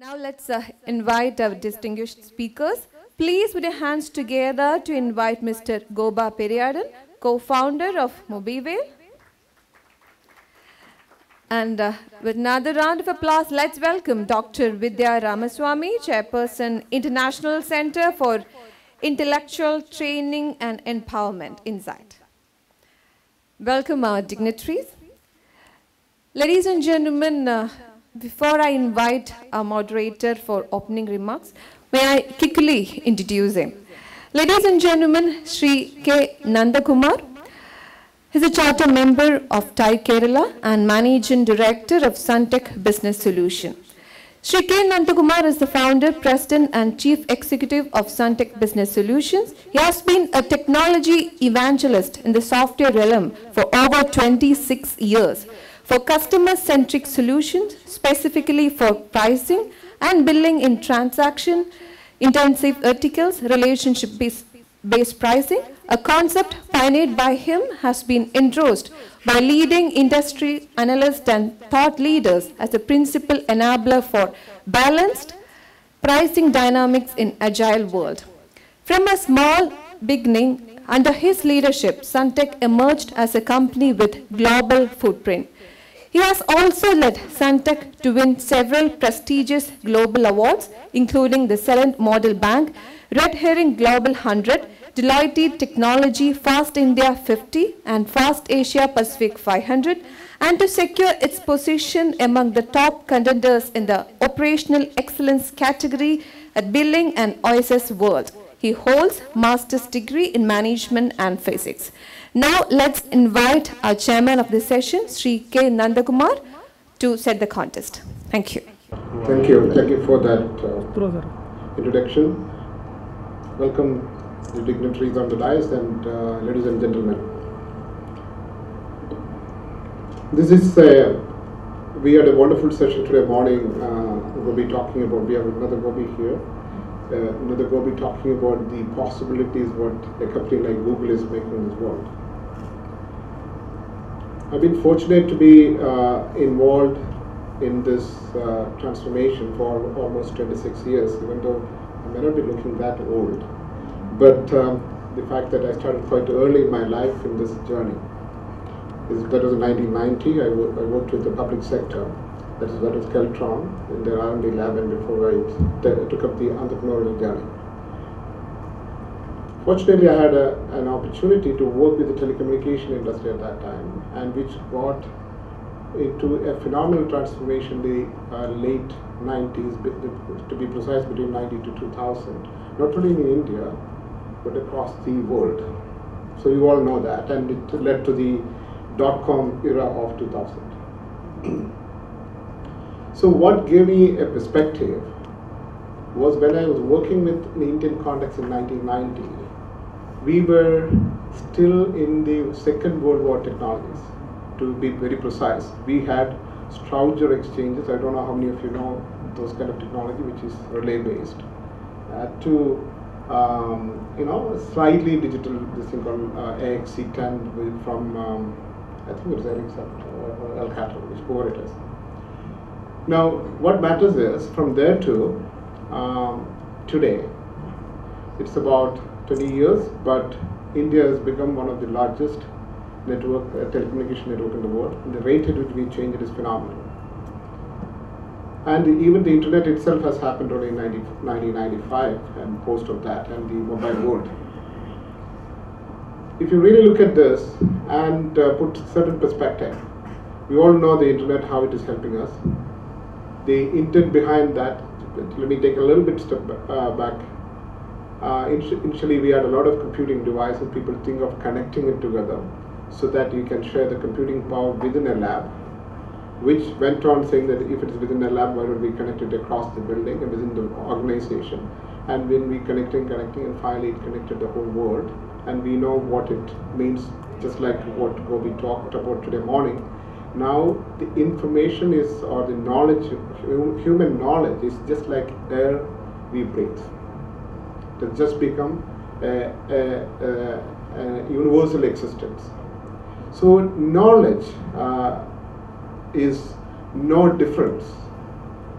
Now let's invite our distinguished speakers. Please put your hands together to invite Mr. Goba Periyadan, co-founder of Mobivale. And with another round of applause, let's welcome Dr. Vidya Ramaswamy, Chairperson, International Center for Intellectual Training and Empowerment, Insight. Welcome our dignitaries. Ladies and gentlemen, before I invite our moderator for opening remarks, may I quickly introduce him. Ladies and gentlemen, Sri K. Nandakumar. He's a charter member of TIE Kerala and Managing Director of Suntech Business Solution. Sri K. Nandakumar is the founder, president and chief executive of Suntech Business Solutions. He has been a technology evangelist in the software realm for over 26 years. For customer-centric solutions, specifically for pricing and billing in transaction-intensive verticals, relationship-based pricing, a concept pioneered by him has been endorsed by leading industry analysts and thought leaders as a principal enabler for balanced pricing dynamics in agile world. From a small beginning, under his leadership, Suntech emerged as a company with global footprint. He has also led Suntech to win several prestigious global awards, including the Celent Model Bank, Red Herring Global 100, Deloitte Technology Fast India 50, and Fast Asia Pacific 500, and to secure its position among the top contenders in the operational excellence category at Billing and OSS World. He holds master's degree in management and physics. Now let's invite our chairman of this session, Sri K. Nandakumar, to set the contest. Thank you. Thank you. Thank you for that introduction. Welcome the dignitaries on the dais and ladies and gentlemen. This is we had a wonderful session today morning. We'll be talking about, we have another Gobi here. Another Gobi talking about the possibilities what a company like Google is making in this world. I've been fortunate to be involved in this transformation for almost 26 years, even though I may not be looking that old. But the fact that I started quite early in my life in this journey, that was in 1990. I worked with the public sector. That was Keltron in their R&D lab, and before I took up the entrepreneurial journey. Fortunately, I had an opportunity to work with the telecommunication industry at that time, and which brought into a phenomenal transformation in the late 90s, to be precise, between 90 to 2000, not only in India, but across the world. So you all know that, and it led to the dot-com era of 2000. So what gave me a perspective was when I was working with the Indian context in 1990, we were still in the Second World War technologies, to be very precise. We had Strowger exchanges. I don't know how many of you know those kind of technology, which is relay-based, to slightly digital, this thing called AXC10 from, I think it was Ericsson or Alcatel, whichever it is. Now, what matters is, from there to today, it's about 20 years, but India has become one of the largest telecommunication network in the world. And the rate at which we change it is phenomenal. And even the internet itself has happened only in 1995 and post of that, and the mobile world. If you really look at this and put certain perspective, we all know the internet, how it is helping us. The intent behind that, let me take a little bit step back. Initially, we had a lot of computing devices. People think of connecting it together so that you can share the computing power within a lab, which went on saying that if it is within a lab, why don't we connect it across the building and within the organization? And when we connecting, and finally it connected the whole world. And we know what it means, just like what we talked about today morning. Now the information is, or the knowledge, human knowledge is just like air we breathe. It has just become a universal existence. So knowledge is no difference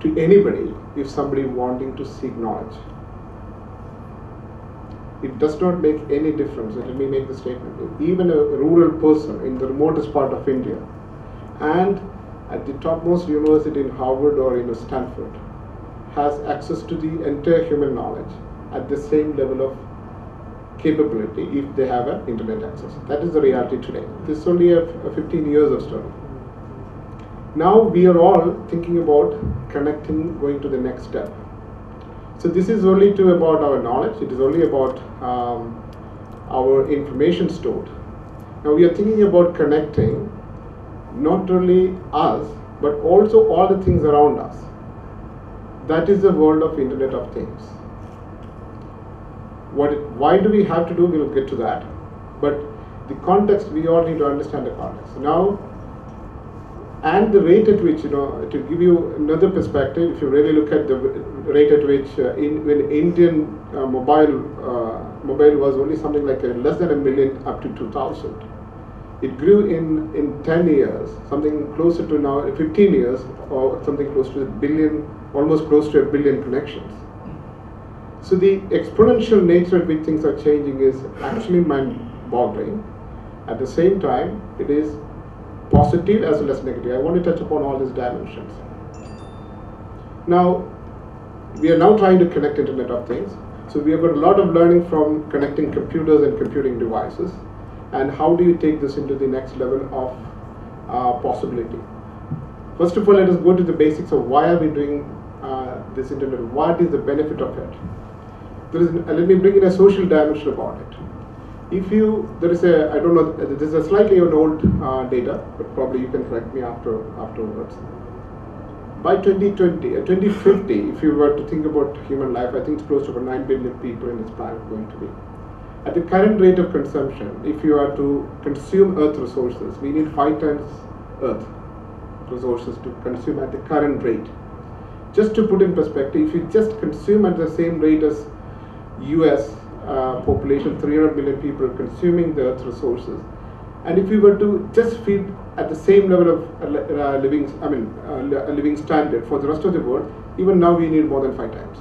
to anybody if somebody wanting to seek knowledge. It does not make any difference. Let me make the statement. Even a rural person in the remotest part of India and at the topmost university in Harvard or in Stanford has access to the entire human knowledge at the same level of capability if they have an internet access. That is the reality today. This is only a 15 years of story. Now we are all thinking about connecting, going to the next step. So this is only about our knowledge. It is only about our information stored. Now we are thinking about connecting not only us, but also all the things around us. That is the world of Internet of Things. Why do we have to do? We will get to that. But the context, we all need to understand the context. Now, and the rate at which, to give you another perspective, if you really look at the rate at which when Indian mobile was only something like less than 1 million up to 2000. It grew in 10 years, something closer to now 15 years, or something close to 1 billion, almost close to 1 billion connections. So the exponential nature at which things are changing is actually mind-boggling. At the same time, it is positive as well as negative. I want to touch upon all these dimensions. Now, we are now trying to connect Internet of Things. So we have got a lot of learning from connecting computers and computing devices. And how do you take this into the next level of possibility? First of all, let us go to the basics of why are we doing this Internet? What is the benefit of it? Let me bring in a social dimension about it. I don't know, this is a slightly old data, but probably you can correct me afterwards. By 2050, if you were to think about human life, I think it's close to about 9 billion people in this planet going to be. At the current rate of consumption, if you are to consume Earth resources, we need 5 times Earth resources to consume at the current rate. Just to put in perspective, if you just consume at the same rate as US population, 300 million people consuming the Earth resources, and if we were to just feed at the same level of living standard for the rest of the world, even now we need more than 5 times.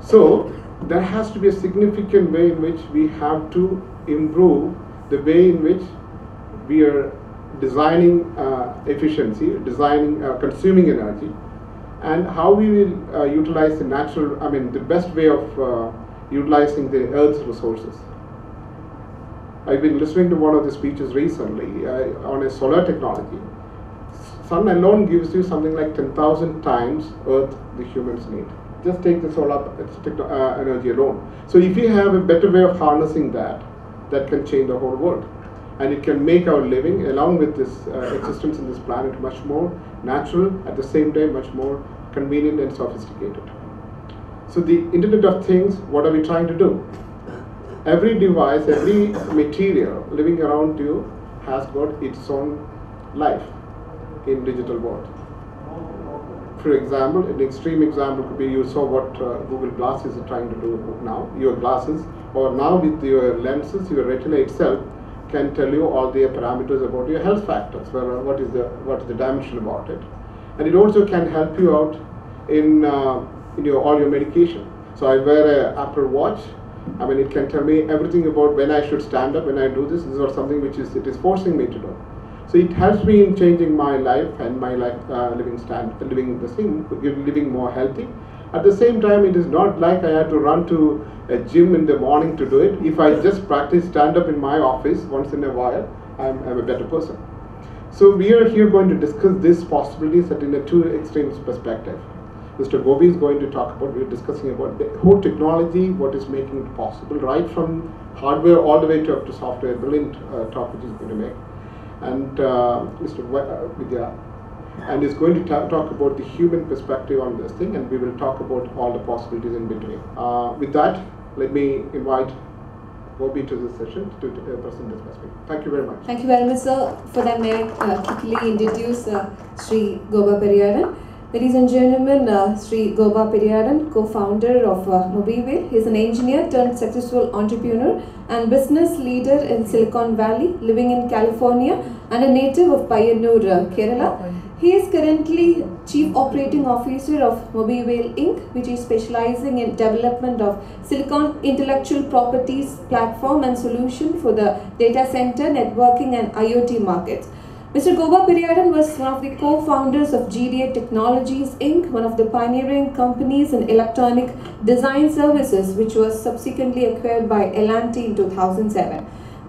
So there has to be a significant way in which we have to improve the way in which we are designing efficiency, consuming energy, and how we will utilize the best way of utilizing the Earth's resources. I've been listening to one of the speeches recently on a solar technology. Sun alone gives you something like 10,000 times Earth the humans need. Just take the solar energy alone. So if we have a better way of harnessing that can change the whole world. And it can make our living, along with this existence in this planet, much more natural, at the same time much more convenient and sophisticated. So the Internet of Things, what are we trying to do? Every device, every material living around you has got its own life in digital world. For example, an extreme example could be, you saw what Google Glasses is trying to do now, your glasses, or now with your lenses, your retina itself can tell you all the parameters about your health factors, what is the dimension about it. And it also can help you out in all your medication. So I wear an Apple Watch. It can tell me everything about when I should stand up, when I do this. This is something which it is forcing me to do. So it helps me in changing my life and my life living more healthy. At the same time, it is not like I have to run to a gym in the morning to do it. If I just practice stand up in my office once in a while, I'm a better person. So we are here going to discuss these possibilities in a two extremes perspective. Mr. Gobi is going to talk about, we're discussing about the whole technology, what is making it possible, right from hardware all the way up to software, brilliant talk which he's going to make. And Mr. Vidya, and is going to talk about the human perspective on this thing, and we will talk about all the possibilities in between. With that, let me invite Gobi to this session to present this perspective. Thank you very much. Thank you very much, sir. For that, may I quickly introduce Sri Goba Periyaran. Ladies and gentlemen, Sri Goba Periyaran, co-founder of Mobile. He is an engineer turned successful entrepreneur and business leader in Silicon Valley, living in California, and a native of Payyanur, Kerala. He is currently Chief Operating Officer of Mobile Inc., which is specializing in development of silicon intellectual properties platform and solution for the data center, networking and IoT markets. Mr. Goba Periyadan was one of the co-founders of GDA Technologies Inc., one of the pioneering companies in electronic design services, which was subsequently acquired by L&T in 2007.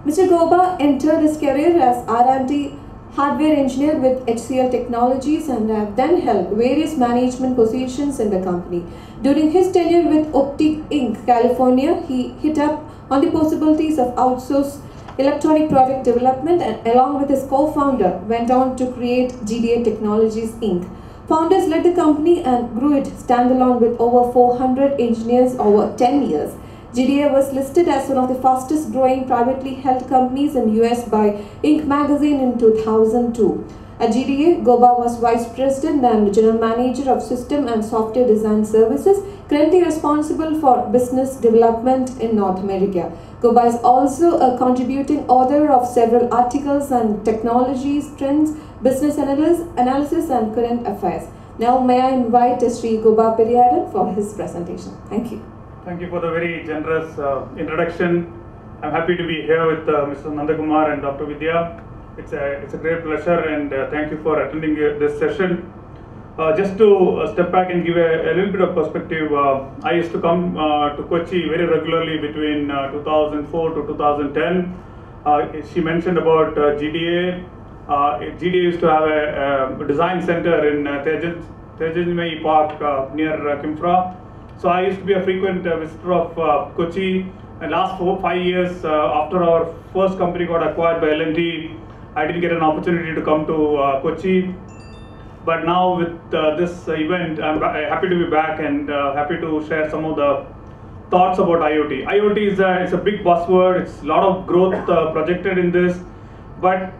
Mr. Goba entered his career as R&D hardware engineer with HCL Technologies and have then held various management positions in the company. During his tenure with Optic Inc., California, he hit up on the possibilities of outsourced electronic product development and along with his co-founder went on to create GDA Technologies Inc. Founders led the company and grew it standalone with over 400 engineers over 10 years. GDA was listed as one of the fastest growing privately held companies in US by Inc. magazine in 2002. At GDA, Goba was Vice President and General Manager of System and Software Design Services, currently responsible for business development in North America. Goba is also a contributing author of several articles on technologies, trends, business analysis and current affairs. Now may I invite Sri Goba Periyadan for his presentation. Thank you. Thank you for the very generous introduction. I'm happy to be here with Mr. Nandakumar and Dr. Vidya. It's a great pleasure and thank you for attending this session. Just to step back and give a little bit of perspective, I used to come to Kochi very regularly between 2004 to 2010. She mentioned about GDA. GDA used to have a design center in Tejasmai Park near Kimfra. So I used to be a frequent visitor of Kochi. And last 4-5 years after our first company got acquired by L&T, I didn't get an opportunity to come to Kochi. But now with this event, I'm happy to be back and happy to share some of the thoughts about IoT. IoT is a big buzzword. It's a lot of growth projected in this, but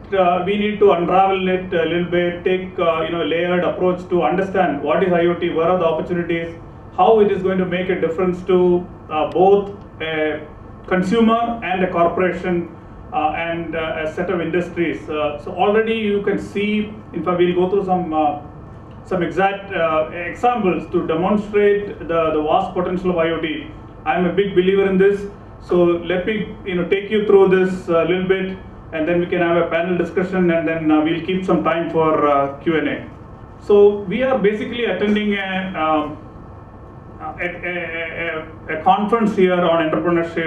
we need to unravel it a little bit, take a layered approach to understand what is IoT, where are the opportunities, how it is going to make a difference to both a consumer and a corporation and a set of industries. So already you can see, in fact we'll go through some exact examples to demonstrate the vast potential of IoT. I'm a big believer in this, so let me take you through this a little bit and then we can have a panel discussion and then we'll keep some time for Q&A. So we are basically attending a conference here on entrepreneurship.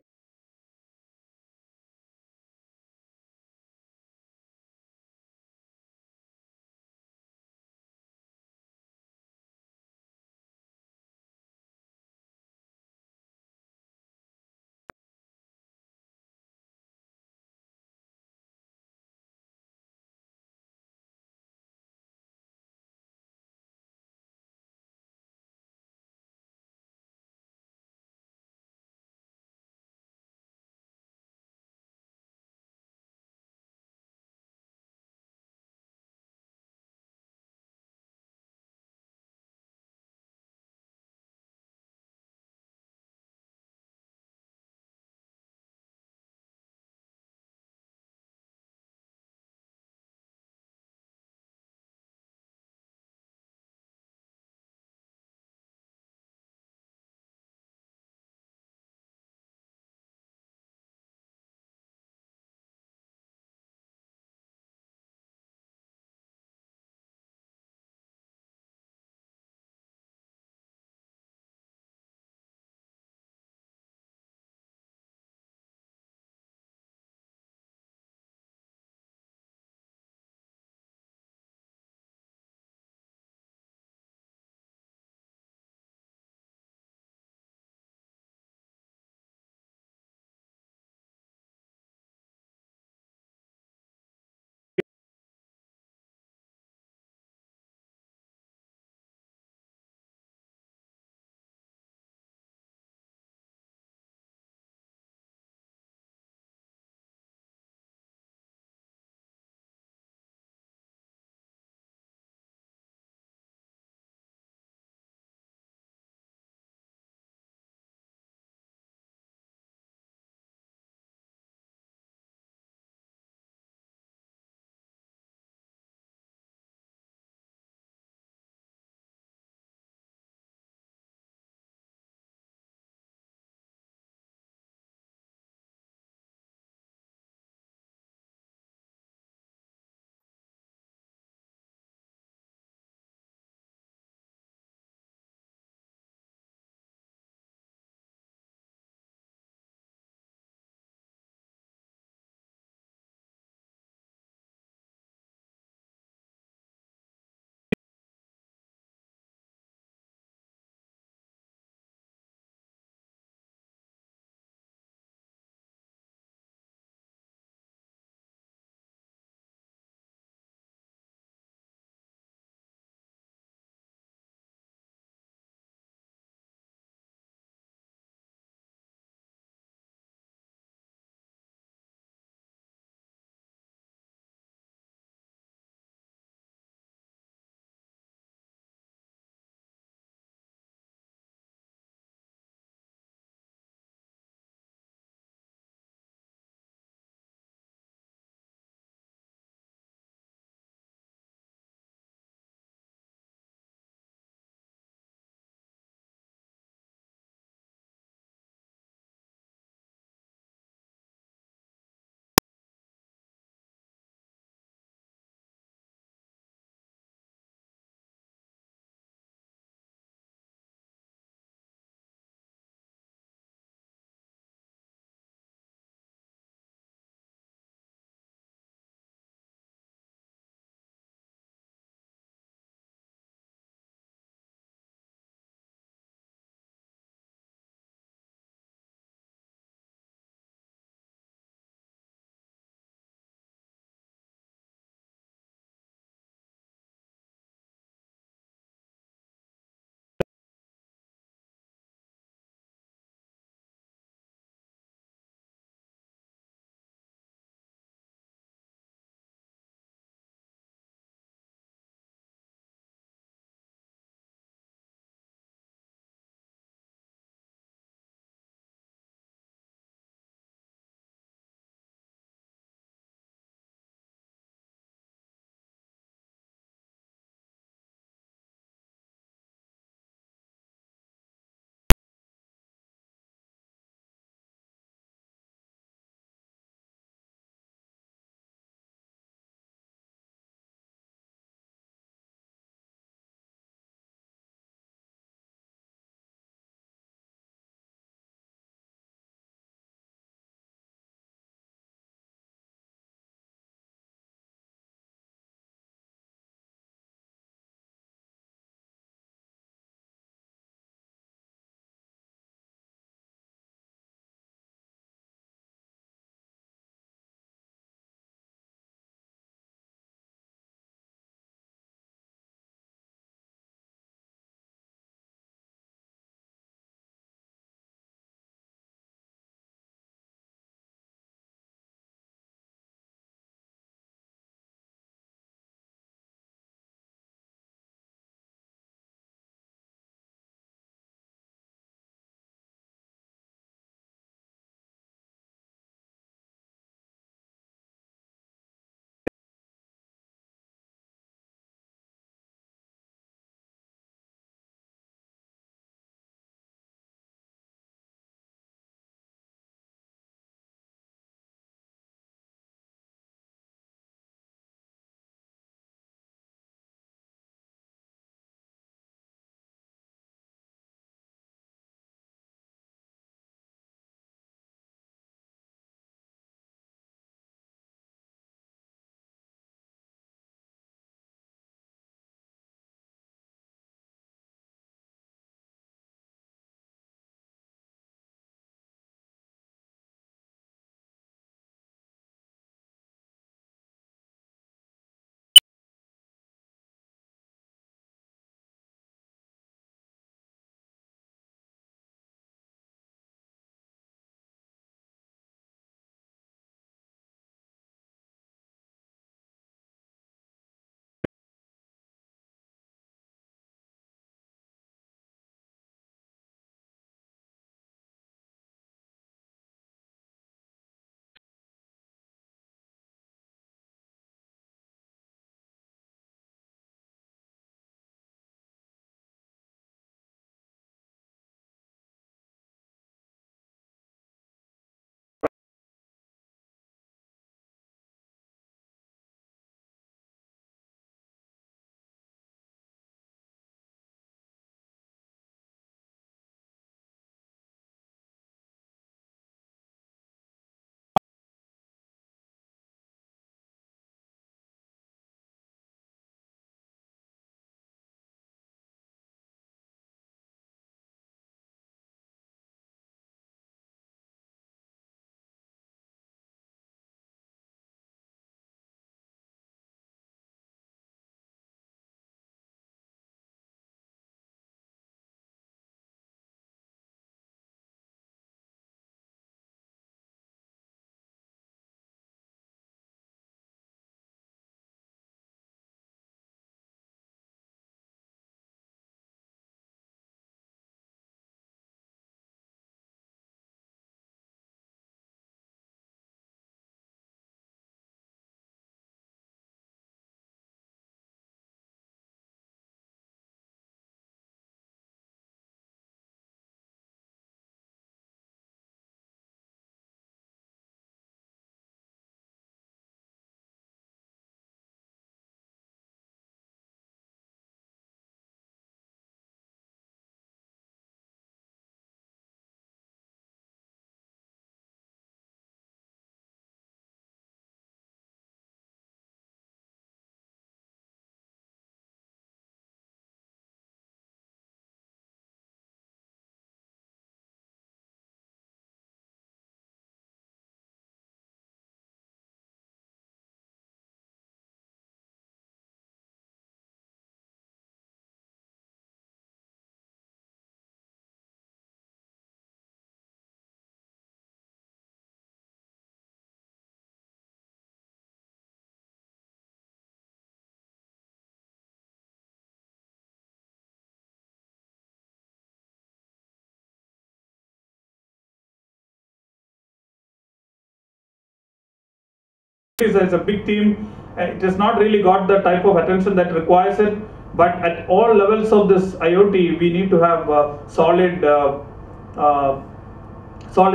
It's a big theme. It has not really got the type of attention that requires it. But at all levels of this IoT, we need to have a solid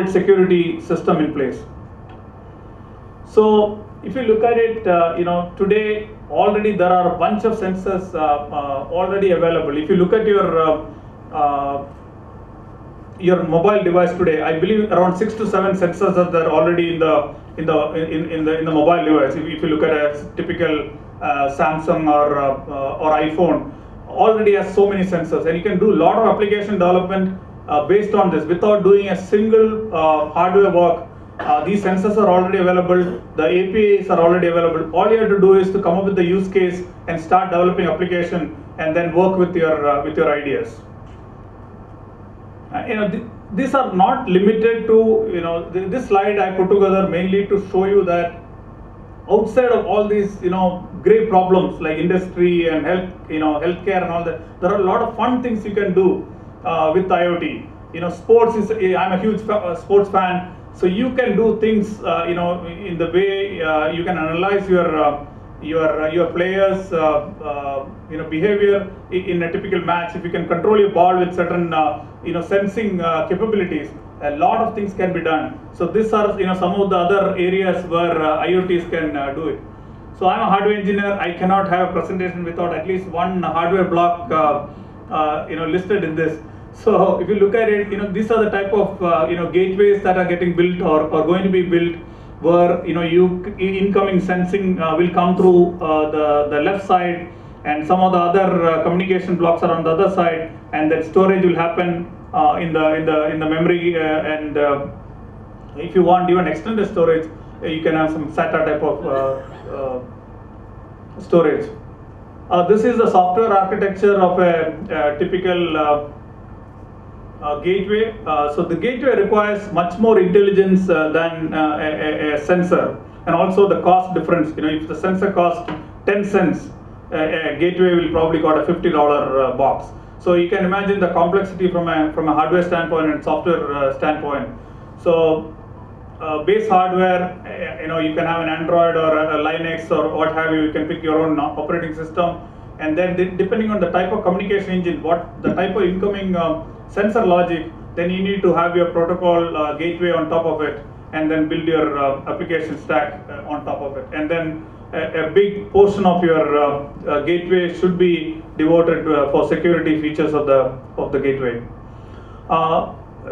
security system in place. So if you look at it, today already there are a bunch of sensors already available. If you look at your mobile device today, I believe around 6 to 7 sensors are there already in the mobile device. If you look at a typical Samsung or iPhone, already has so many sensors, and you can do a lot of application development based on this without doing a single hardware work. These sensors are already available, the APIs are already available. All you have to do is to come up with the use case and start developing application, and then work with your ideas. These are not limited to, this slide I put together mainly to show you that outside of all these, great problems like industry and healthcare and all that, there are a lot of fun things you can do with IoT. Sports I'm a huge sports fan, so you can do things, in the way you can analyze your players, behavior in a typical match. If you can control your ball with certain, sensing capabilities, a lot of things can be done. So these are, some of the other areas where IoTs can do it. So I'm a hardware engineer. I cannot have a presentation without at least one hardware block, listed in this. So if you look at it, these are the type of, gateways that are getting built or going to be built, where incoming sensing will come through the left side, and some of the other communication blocks are on the other side, and then storage will happen in the memory, and if you want even extended storage, you can have some SATA type of storage. This is the software architecture of a typical gateway. So the gateway requires much more intelligence than a sensor, and also the cost difference. If the sensor costs 10 cents, a gateway will probably got a $50 box. So you can imagine the complexity from a hardware standpoint and software standpoint. So base hardware, you can have an Android or a Linux or what have you. You can pick your own operating system, and then depending on the type of communication engine, what the type of incoming sensor logic, then you need to have your protocol gateway on top of it, and then build your application stack on top of it. And then a big portion of your gateway should be devoted for security features of the gateway.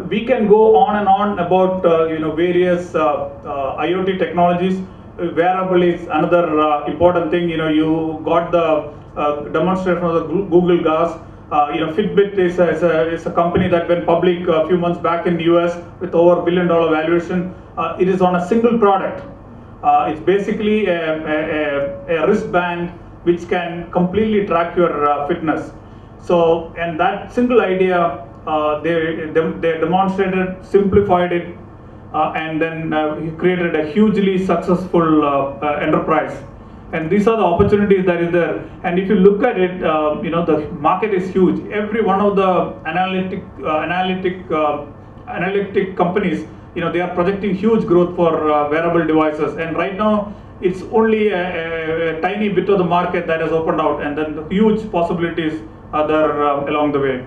We can go on and on about various IoT technologies. Wearable is another important thing. You got the demonstration of the Google Glass. Fitbit is a company that went public a few months back in the US with over $1 billion valuation. It is on a single product. It's basically a wristband which can completely track your fitness. So, and that single idea, they demonstrated, simplified it, and then created a hugely successful enterprise. And these are the opportunities that is there. And if you look at it, the market is huge. Every one of the analytic companies, they are projecting huge growth for wearable devices. And right now, it's only a tiny bit of the market that has opened out, and then the huge possibilities are there along the way.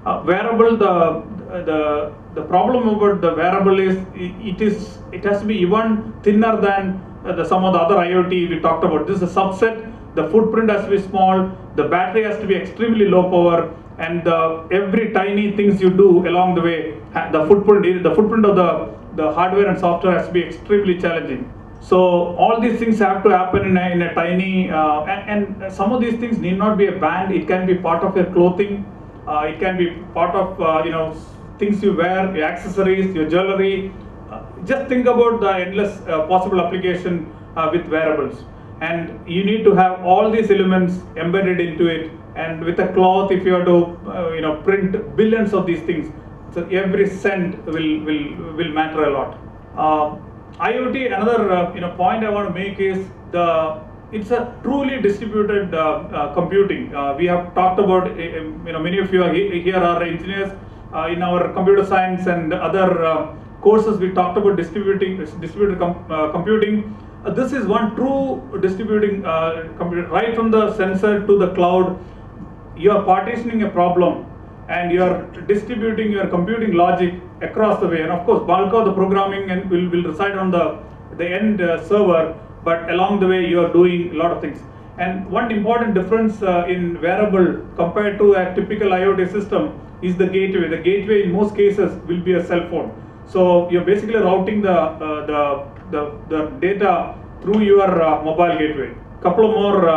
Wearable, the problem about the wearable is it has to be even thinner than some of the other IoT we talked about. This is a subset. The footprint has to be small. The battery has to be extremely low power, and every tiny things you do along the way, the footprint of the hardware and software has to be extremely challenging. So all these things have to happen in a tiny, and some of these things need not be a band. It can be part of your clothing. It can be part of things you wear, your accessories, your jewelry. Just think about the endless possible application with wearables, and you need to have all these elements embedded into it. And with a cloth, if you have to print billions of these things, so every cent will matter a lot. IoT, another point I want to make is it's a truly distributed computing. We have talked about, many of you here are engineers. In our computer science and other courses, we talked about distributed computing. This is one true distributing computer, right from the sensor to the cloud. You are partitioning a problem and you are distributing your computing logic across the way. And of course, bulk of the programming and will reside on the end server, but along the way you are doing a lot of things. And one important difference in wearable compared to a typical IoT system is the gateway. The gateway in most cases will be a cell phone. So you're basically routing the data through your mobile gateway. Couple of more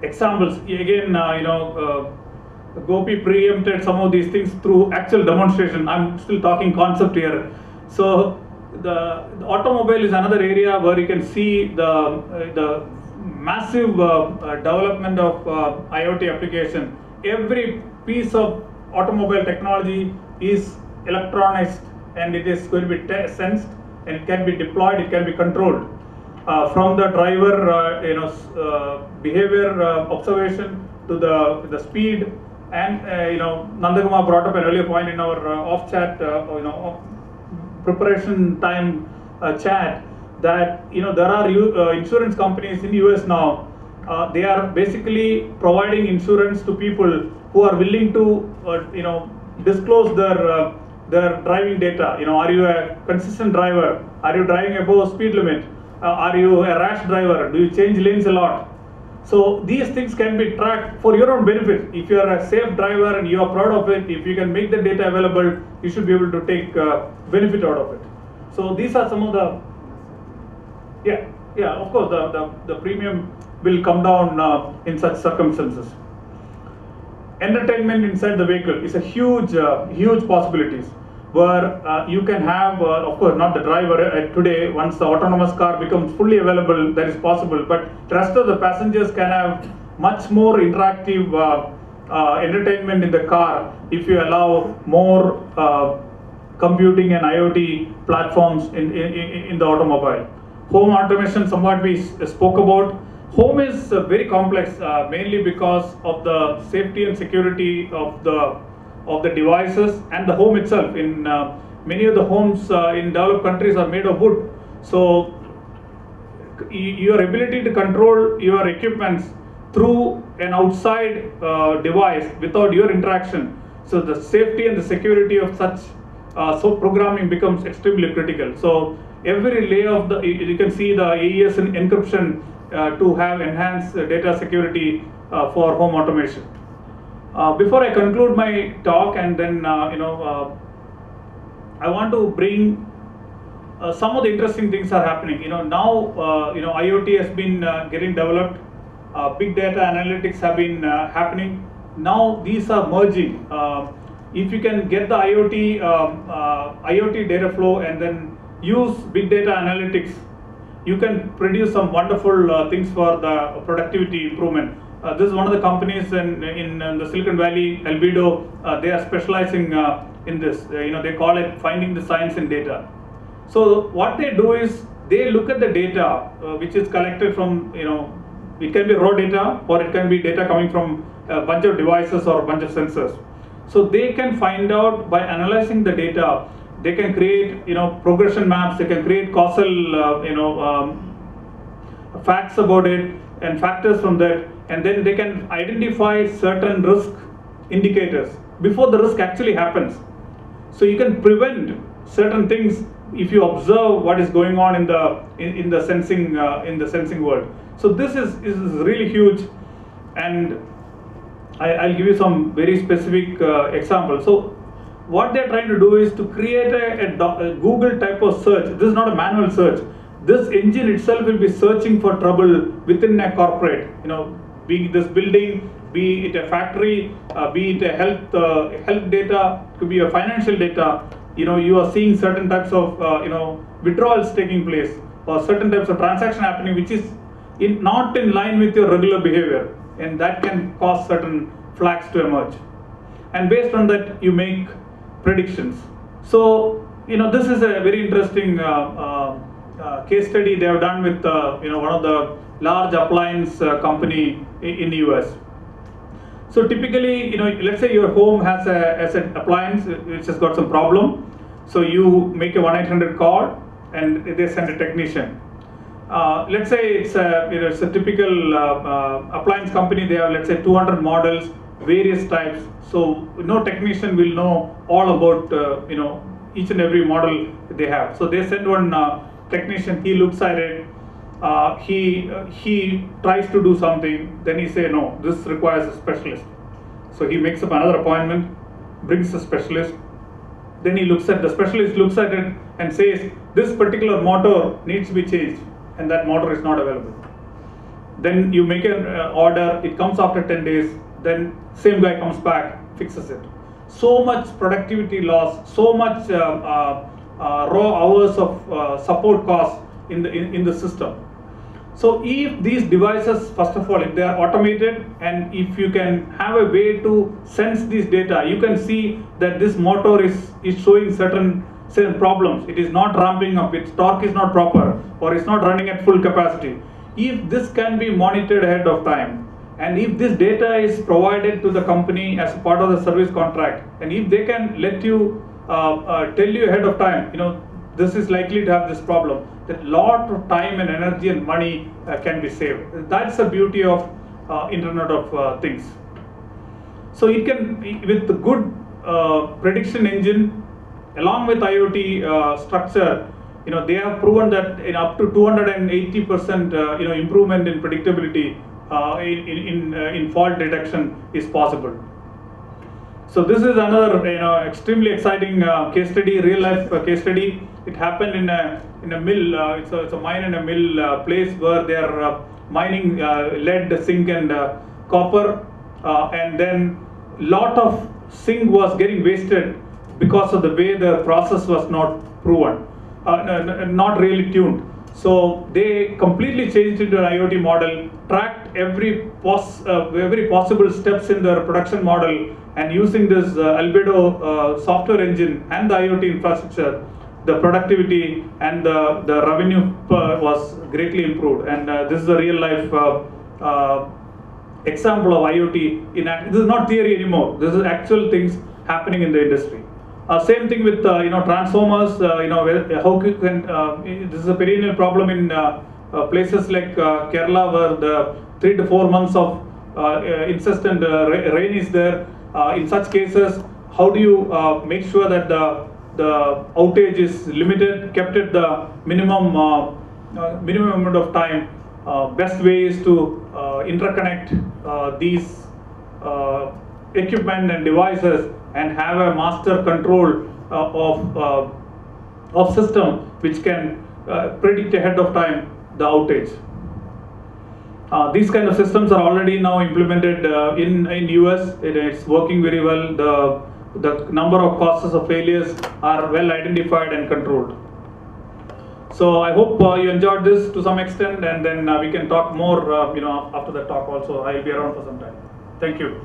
examples. Again, Gopi preempted some of these things through actual demonstration. I'm still talking concept here. So the automobile is another area where you can see the massive development of IoT application. Every piece of automobile technology is electronics, and it is going to be sensed, and it can be deployed, it can be controlled from the driver behavior observation to the speed. And Nandakumar brought up an earlier point in our off chat preparation time chat that there are insurance companies in US now. They are basically providing insurance to people who are willing to disclose their driving data. Are you a consistent driver? Are you driving above speed limit? Are you a rash driver? Do you change lanes a lot? So these things can be tracked for your own benefit. If you are a safe driver and you are proud of it, if you can make the data available, you should be able to take benefit out of it. So these are some of the, of course, the premium will come down in such circumstances. Entertainment inside the vehicle is a huge possibilities, where you can have, of course, not the driver today. Once the autonomous car becomes fully available, that is possible, but the rest of the passengers can have much more interactive entertainment in the car if you allow more computing and IoT platforms in the automobile. Home automation, somewhat we spoke about. Home is very complex, mainly because of the safety and security of the devices and the home itself. In many of the homes in developed countries are made of wood. So your ability to control your equipments through an outside device without your interaction. So the safety and the security of such programming becomes extremely critical. So every layer of you can see the AES encryption to have enhanced data security for home automation. Before I conclude my talk, and then I want to bring some of the interesting things are happening. Now IoT has been getting developed. Big data analytics have been happening. Now these are merging. If you can get the IoT data flow and then use big data analytics, you can produce some wonderful things for the productivity improvement. This is one of the companies in the Silicon Valley, Albedo. They are specializing in this. They call it finding the science in data. So what they do is they look at the data which is collected from, it can be raw data or it can be data coming from a bunch of devices or a bunch of sensors. So they can find out by analyzing the data. They can create progression maps. They can create causal facts about it and factors from that, and then they can identify certain risk indicators before the risk actually happens. So you can prevent certain things if you observe what is going on in the sensing world. So this is really huge, and I'll give you some very specific examples. So what they're trying to do is to create a Google type of search. This is not a manual search. This engine itself will be searching for trouble within a corporate. Be it this building, be it a factory, be it a health data, could be a financial data. You are seeing certain types of withdrawals taking place, or certain types of transaction happening which is not in line with your regular behavior, and that can cause certain flags to emerge. And based on that, you make predictions. So this is a very interesting case study they have done with one of the large appliance company in the US. So typically, let's say your home has an appliance which has got some problem. So you make a 1-800 call and they send a technician. let's say it's a typical appliance company. They have, let's say, 200 models, various types. So no technician will know all about each and every model they have. So they send one technician. He looks at it. He tries to do something. Then he say, no, this requires a specialist. So he makes up another appointment, brings a specialist. Then the specialist looks at it and says, this particular motor needs to be changed, and that motor is not available. Then you make an order, it comes after 10 days, then same guy comes back, fixes it. So much productivity loss, so much raw hours of support costs in the system. So if these devices, first of all, if they are automated, and if you can have a way to sense these data, you can see that this motor is showing certain problems. It is not ramping up, its torque is not proper, or it's not running at full capacity. If this can be monitored ahead of time, and if this data is provided to the company as part of the service contract, and if they can let you tell you ahead of time, this is likely to have this problem, that lot of time and energy and money can be saved. That's the beauty of Internet of Things. So it can, with the good prediction engine, along with IoT structure, they have proven that in up to 280% improvement in predictability in fault detection is possible. So this is another extremely exciting case study, real life case study. It happened in a mill. It's a mine and a mill place where they are mining lead, zinc, and copper, and then lot of zinc was getting wasted because of the way the process was not proven, not really tuned. So they completely changed it to an IoT model, tracked every possible steps in their production model, and using this Albedo software engine and the IoT infrastructure, the productivity and the revenue was greatly improved. And this is a real life example of IoT in act. This is not theory anymore. This is actual things happening in the industry. Same thing with transformers. How can this is a perennial problem in places like Kerala, where the 3 to 4 months of incessant rain is there. In such cases, how do you make sure that the outage is limited, kept at the minimum amount of time? Best way is to interconnect these equipment and devices and have a master control of system which can predict ahead of time the outage. These kind of systems are already now implemented in US. It's working very well. The number of causes of failures are well identified and controlled. So I hope you enjoyed this to some extent, and then we can talk more after the talk also. I'll be around for some time. Thank you.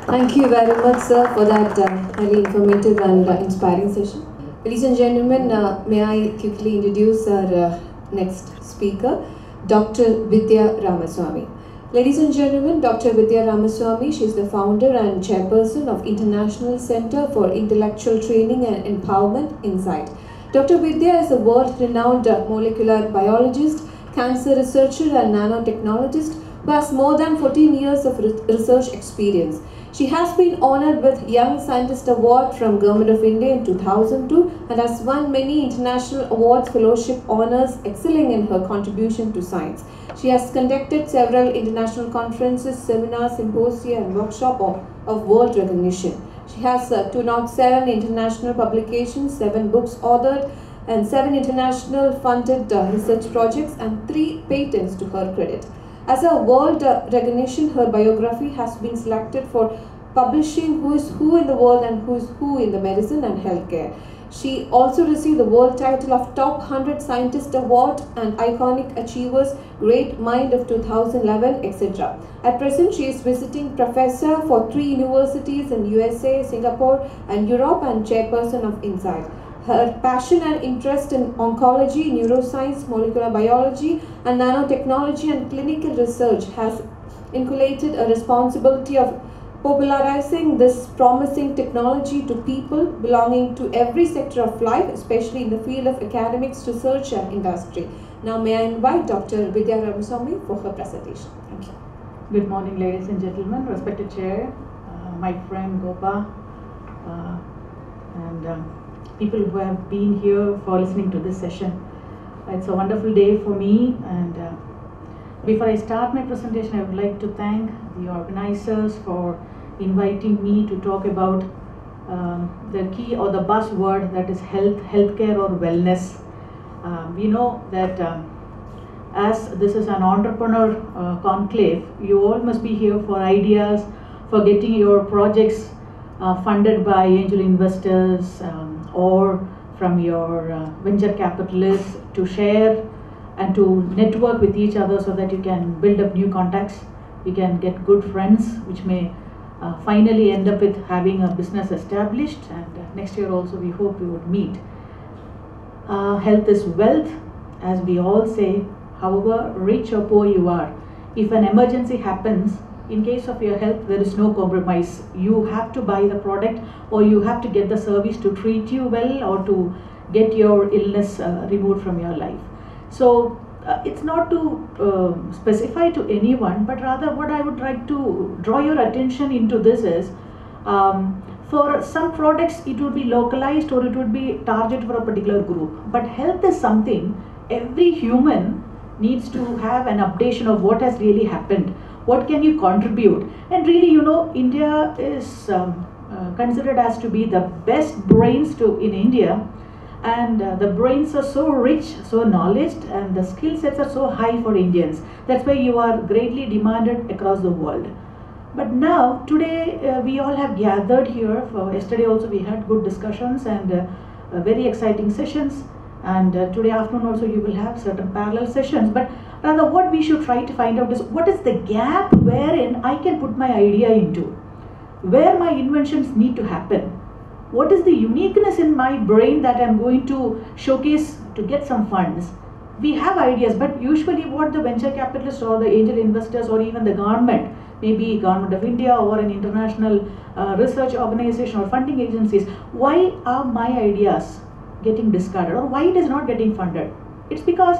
Thank you very much, sir, for that highly informative and inspiring session. Ladies and gentlemen, may I quickly introduce our next speaker, Dr. Vidya Ramaswamy. Ladies and gentlemen, Dr. Vidya Ramaswamy, she is the founder and chairperson of International Center for Intellectual Training and Empowerment, INSIGHT. Dr. Vidya is a world-renowned molecular biologist, cancer researcher and nanotechnologist who has more than 14 years of research experience. She has been honored with Young Scientist Award from Government of India in 2002 and has won many international awards, fellowship honors, excelling in her contribution to science. She has conducted several international conferences, seminars, symposia and workshops of world recognition. She has 207 international publications, 7 books authored, and 7 international funded research projects and 3 patents to her credit. As a world recognition, her biography has been selected for publishing Who is Who in the World and Who is Who in the Medicine and Healthcare. She also received the world title of Top 100 Scientist Award and Iconic Achievers, Great Mind of 2011, etc. At present, she is visiting professor for 3 universities in USA, Singapore and Europe and chairperson of INSIGHT. Her passion and interest in oncology, neuroscience, molecular biology, and nanotechnology and clinical research has inculcated a responsibility of popularizing this promising technology to people belonging to every sector of life, especially in the field of academics, research, and industry. Now may I invite Dr. Vidya Ramaswamy for her presentation. Thank you. Good morning, ladies and gentlemen, respected chair, my friend Gopa, and people who have been here for listening to this session. It's a wonderful day for me, and before I start my presentation, I would like to thank the organizers for inviting me to talk about the key or the buzzword, that is healthcare or wellness. We know that as this is an entrepreneur conclave, you all must be here for ideas, for getting your projects funded by angel investors or from your venture capitalists, to share and to network with each other so that you can build up new contacts, you can get good friends, which may finally end up with having a business established, and next year also we hope we would meet. Health is wealth, as we all say, however rich or poor you are. If an emergency happens, in case of your health, there is no compromise. You have to buy the product, or you have to get the service to treat you well, or to get your illness removed from your life. So it's not to specify to anyone, but rather what I would like to draw your attention into this is, for some products it would be localized or it would be targeted for a particular group, but health is something every human needs to have an updation of what has really happened, what can you contribute. And really, you know, India is considered as to be the best brains in India, and the brains are so rich, so knowledge, and the skill sets are so high for Indians. That's why you are greatly demanded across the world. But now, today, we all have gathered here. For yesterday also we had good discussions and very exciting sessions. And today afternoon also you will have certain parallel sessions. But rather what we should try to find out is, what is the gap wherein I can put my idea into? Where my inventions need to happen? What is the uniqueness in my brain that I'm going to showcase to get some funds? We have ideas, but usually what the venture capitalists or the angel investors or even the government, maybe Government of India or an international research organization or funding agencies, why are my ideas getting discarded, or why it is not getting funded? It's because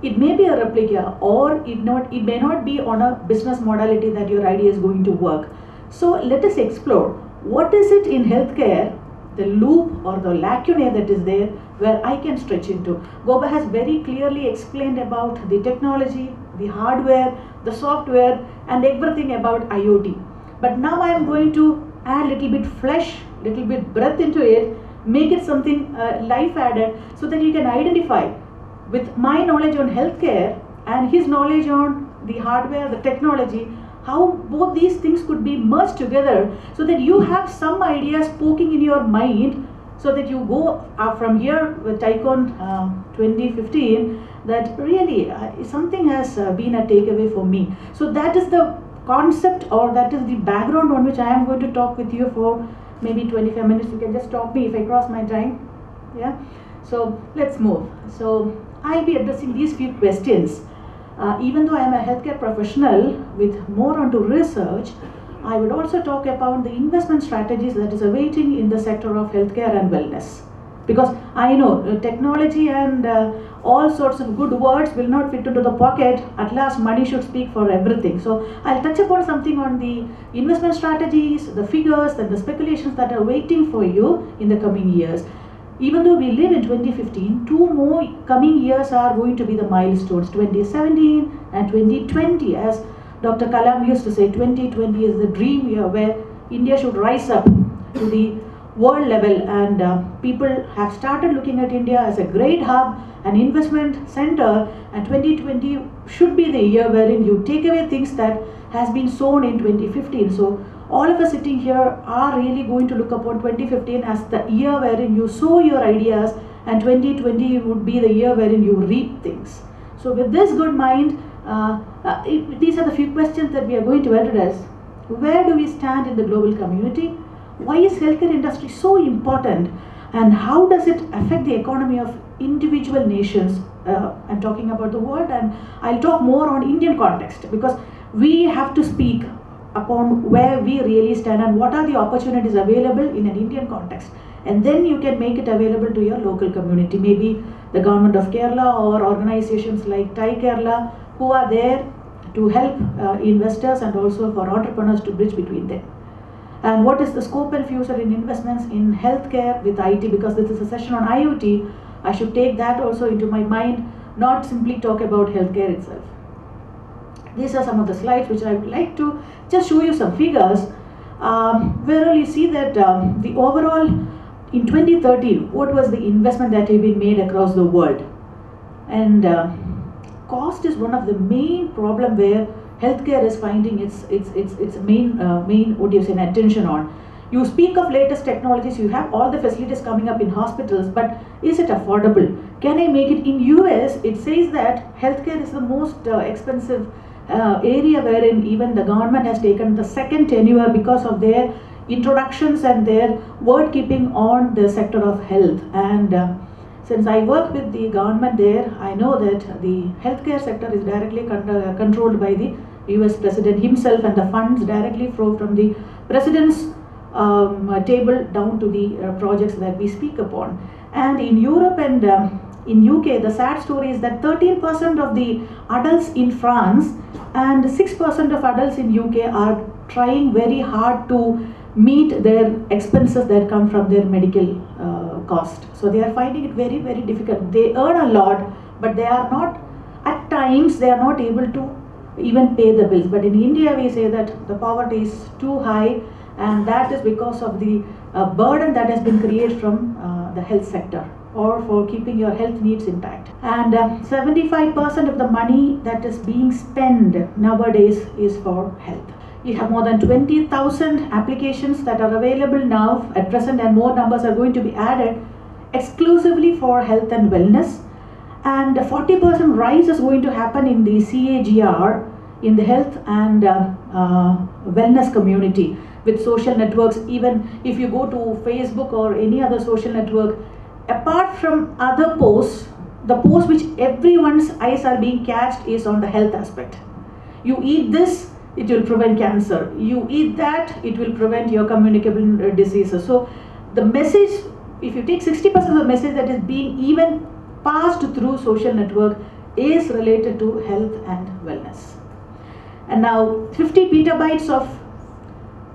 it may be a replica, or it may not be on a business modality that your idea is going to work. So let us explore, what is it in healthcare, the loop or the lacunae that is there, where I can stretch into. Gopa has very clearly explained about the technology, the hardware, the software, and everything about IoT. But now I am going to add little bit flesh, little bit breath into it, make it something life added, so that you can identify with my knowledge on healthcare and his knowledge on the hardware, the technology, how both these things could be merged together, so that you have some ideas poking in your mind, so that you go from here with Tycoon 2015, that really something has been a takeaway for me. So that is the concept, or that is the background on which I am going to talk with you for maybe 25 minutes. You can just stop me if I cross my time. Yeah. So let's move. So I'll be addressing these few questions. Even though I am a healthcare professional with more onto research, I would also talk about the investment strategies that is awaiting in the sector of healthcare and wellness. Because I know technology and all sorts of good words will not fit into the pocket. At last, money should speak for everything. So I'll touch upon something on the investment strategies, the figures, and the speculations that are waiting for you in the coming years. Even though we live in 2015, 2 more coming years are going to be the milestones, 2017 and 2020. As Dr. Kalam used to say, 2020 is the dream year where India should rise up to the world level, and people have started looking at India as a great hub, an investment center, and 2020 should be the year wherein you take away things that has been sown in 2015. So all of us sitting here are really going to look upon 2015 as the year wherein you sow your ideas, and 2020 would be the year wherein you reap things. So with this good mind, these are the few questions that we are going to address. Where do we stand in the global community? Why is healthcare industry so important, and how does it affect the economy of individual nations? I'm talking about the world, and I'll talk more on Indian context, because we have to speak upon where we really stand and what are the opportunities available in an Indian context, and then you can make it available to your local community. Maybe the government of Kerala or organizations like Thai Kerala, who are there to help investors and also for entrepreneurs to bridge between them. And what is the scope and future in investments in healthcare with IT? Because this is a session on IoT, I should take that also into my mind, not simply talk about healthcare itself. These are some of the slides which I would like to just show you some figures, where you see that the overall, in 2013, what was the investment that had been made across the world? And cost is one of the main problem where healthcare is finding its main attention on. You speak of latest technologies, you have all the facilities coming up in hospitals, but is it affordable? Can I make it? In US, it says that healthcare is the most expensive area wherein even the government has taken the second tenure because of their introductions and their word keeping on the sector of health. And since I work with the government there, I know that the healthcare sector is directly controlled by the US President himself, and the funds directly flow from the President's table down to the projects that we speak upon. And in Europe and in UK, the sad story is that 13% of the adults in France and 6% of adults in UK are trying very hard to meet their expenses that come from their medical cost. So they are finding it very, very difficult. They earn a lot, but they are not, at times they are not able to even pay the bills. But in India, we say that the poverty is too high, and that is because of the burden that has been created from the health sector, or for keeping your health needs intact. And 75% of the money that is being spent nowadays is for health. You have more than 20,000 applications that are available now at present, and more numbers are going to be added exclusively for health and wellness. And 40% rise is going to happen in the CAGR in the health and wellness community with social networks. Even if you go to Facebook or any other social network, apart from other posts, the post which everyone's eyes are being catched is on the health aspect. You eat this, it will prevent cancer. You eat that, it will prevent your communicable diseases. So the message, if you take 60% of the message that is being even passed through social network, is related to health and wellness. And now 50 petabytes of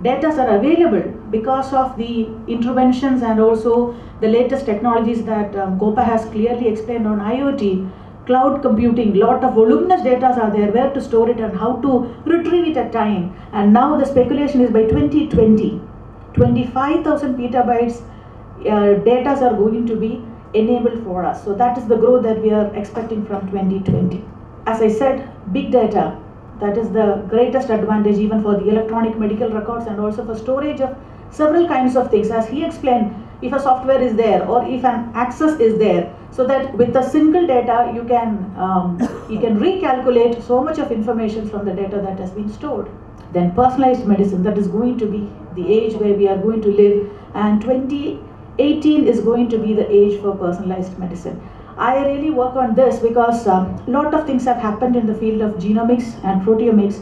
data are available because of the interventions and also the latest technologies that Gopa has clearly explained on IoT. Cloud computing, lot of voluminous data are there, where to store it and how to retrieve it at time. And now the speculation is by 2020, 25,000 petabytes data are going to be enabled for us. So that is the growth that we are expecting from 2020. As I said, big data, that is the greatest advantage even for the electronic medical records and also for storage of several kinds of things. As he explained, if a software is there or if an access is there, so that with a single data you can recalculate so much of information from the data that has been stored. Then personalized medicine, that is going to be the age where we are going to live, and 2018 is going to be the age for personalized medicine. I really work on this because a lot of things have happened in the field of genomics and proteomics.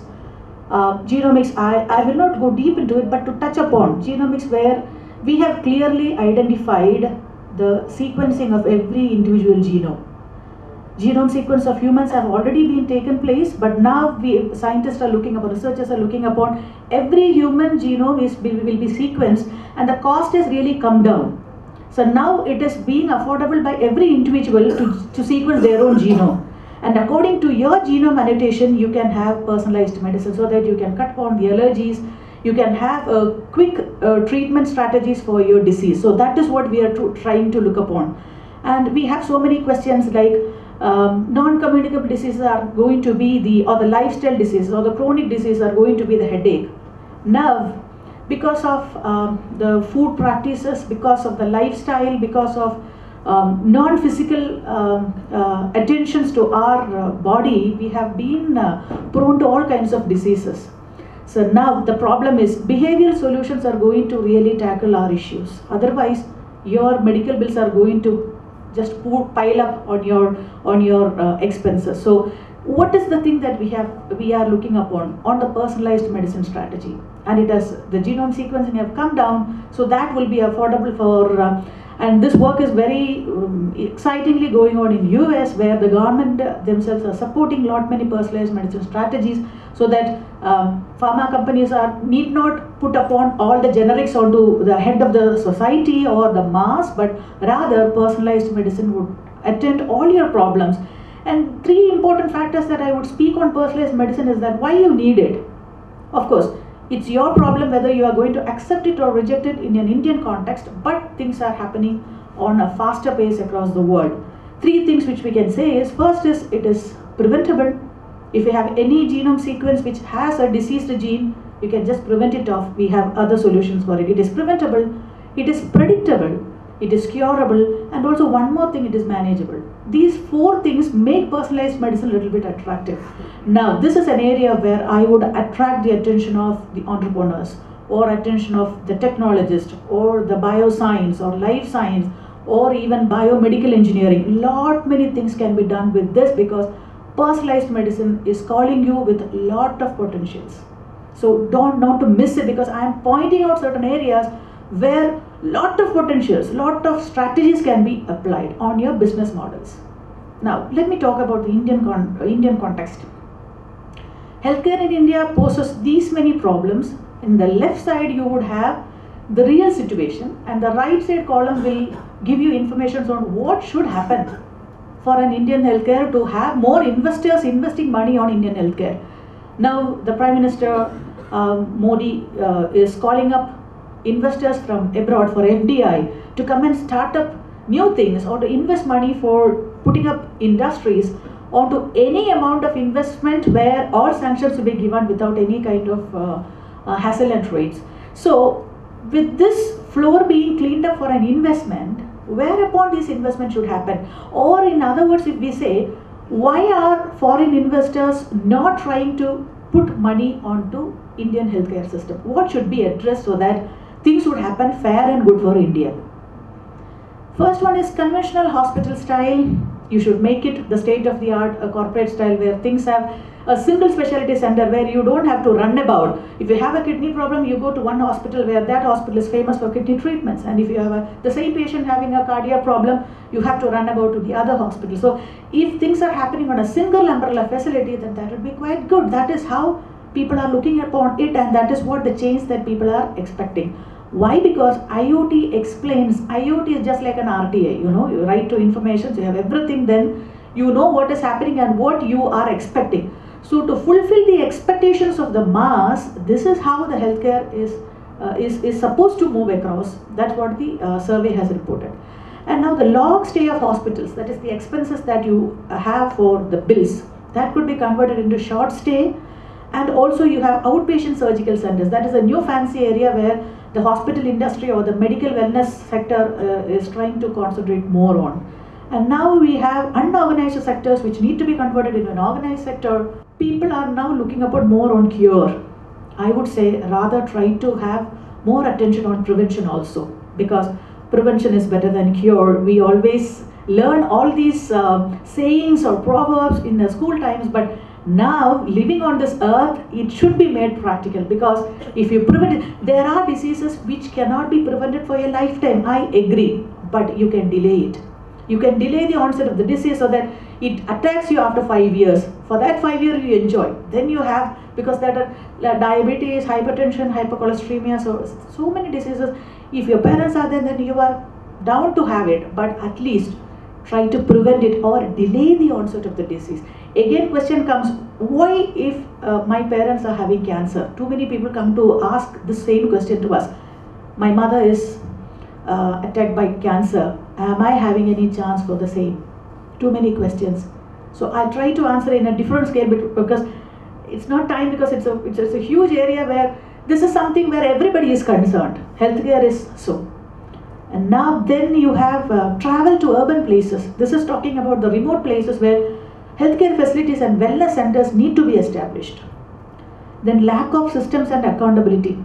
Genomics, I will not go deep into it, but to touch upon genomics, where we have clearly identified the sequencing of every individual genome. Genome sequence of humans have already been taken place, but now scientists are looking upon, researchers are looking upon every human genome will be sequenced, and the cost has really come down. So now it is being affordable by every individual to sequence their own genome. And according to your genome annotation, you can have personalized medicine so that you can cut down the allergies, you can have quick treatment strategies for your disease. So that is what we are trying to look upon. And we have so many questions like non-communicable diseases are going to be or the lifestyle diseases, or the chronic diseases are going to be the headache, nerve, because of the food practices, because of the lifestyle, because of non-physical attentions to our body, we have been prone to all kinds of diseases. So now the problem is behavioral solutions are going to really tackle our issues. Otherwise, your medical bills are going to just pile up on your expenses. So what is the thing that we are looking upon on the personalized medicine strategy? And it has, the genome sequencing have come down, so that will be affordable for And this work is very excitingly going on in US, where the government themselves are supporting many personalized medicine strategies, so that pharma companies need not put upon all the generics onto the head of the society or the mass, but rather personalized medicine would attend all your problems. And three important factors that I would speak on personalized medicine is that why you need it. Of course, it's your problem whether you are going to accept it or reject it in an Indian context, but things are happening on a faster pace across the world. Three things which we can say is, first is it is preventable. If you have any genome sequence which has a diseased gene, you can just prevent it off. We have other solutions for it. It is preventable, it is predictable, it is curable, and also one more thing, it is manageable. These four things make personalized medicine a little bit attractive. Now, this is an area where I would attract the attention of the entrepreneurs, or attention of the technologist, or the bioscience, or life science, or even biomedical engineering. Many things can be done with this, because personalized medicine is calling you with a lot of potentials. So not to miss it, because I am pointing out certain areas where lot of potentials, lot of strategies can be applied on your business models. Now, let me talk about the Indian context. Healthcare in India poses these many problems. In the left side, you would have the real situation, and the right side column will give you information on what should happen for an Indian healthcare to have more investors investing money on Indian healthcare. Now, the Prime Minister Modi is calling up investors from abroad for FDI to come and start up new things, or to invest money for putting up industries onto any amount of investment where all sanctions will be given without any kind of hassle and rates. So with this floor being cleaned up for an investment, whereupon this investment should happen, or in other words, if we say, why are foreign investors not trying to put money onto Indian healthcare system? What should be addressed so that things would happen fair and good for India? First one is conventional hospital style. You should make it the state of the art, a corporate style, where things have a single specialty center where you don't have to run about. If you have a kidney problem, you go to one hospital where that hospital is famous for kidney treatments. And if you have the same patient having a cardiac problem, you have to run about to the other hospital. So if things are happening on a single umbrella facility, then that would be quite good. That is how people are looking upon it, and that is what the change that people are expecting. Why? Because IoT explains, IoT is just like an RTA, you write to information, so you have everything, then you know what is happening and what you are expecting. So to fulfill the expectations of the mass, this is how the healthcare is supposed to move across. That's what the survey has reported. And now the long stay of hospitals, that is the expenses that you have for the bills, that could be converted into short stay. And also you have outpatient surgical centers. That is a new fancy area where the hospital industry or the medical wellness sector is trying to concentrate more on. And now we have unorganized sectors which need to be converted into an organized sector. People are now looking upon more on cure. I would say rather try to have more attention on prevention also, because prevention is better than cure. We always learn all these sayings or proverbs in the school times, but now living on this earth, it should be made practical, because if you prevent it, there are diseases which cannot be prevented for a lifetime, I agree, but you can delay it. You can delay the onset of the disease so that it attacks you after 5 years. For that 5 years you enjoy. Then you have, because that are diabetes, hypertension, hypercholesteremia, so many diseases. If your parents are there, then you are down to have it, but at least try to prevent it or delay the onset of the disease. Again, question comes, why if my parents are having cancer? Too many people come to ask the same question to us. My mother is attacked by cancer. Am I having any chance for the same? Too many questions. So I'll try to answer in a different scale, because it's not time, because it's a huge area where this is something where everybody is concerned. Healthcare is so. And now then you have travel to urban places. This is talking about the remote places where healthcare facilities and wellness centers need to be established. Then lack of systems and accountability.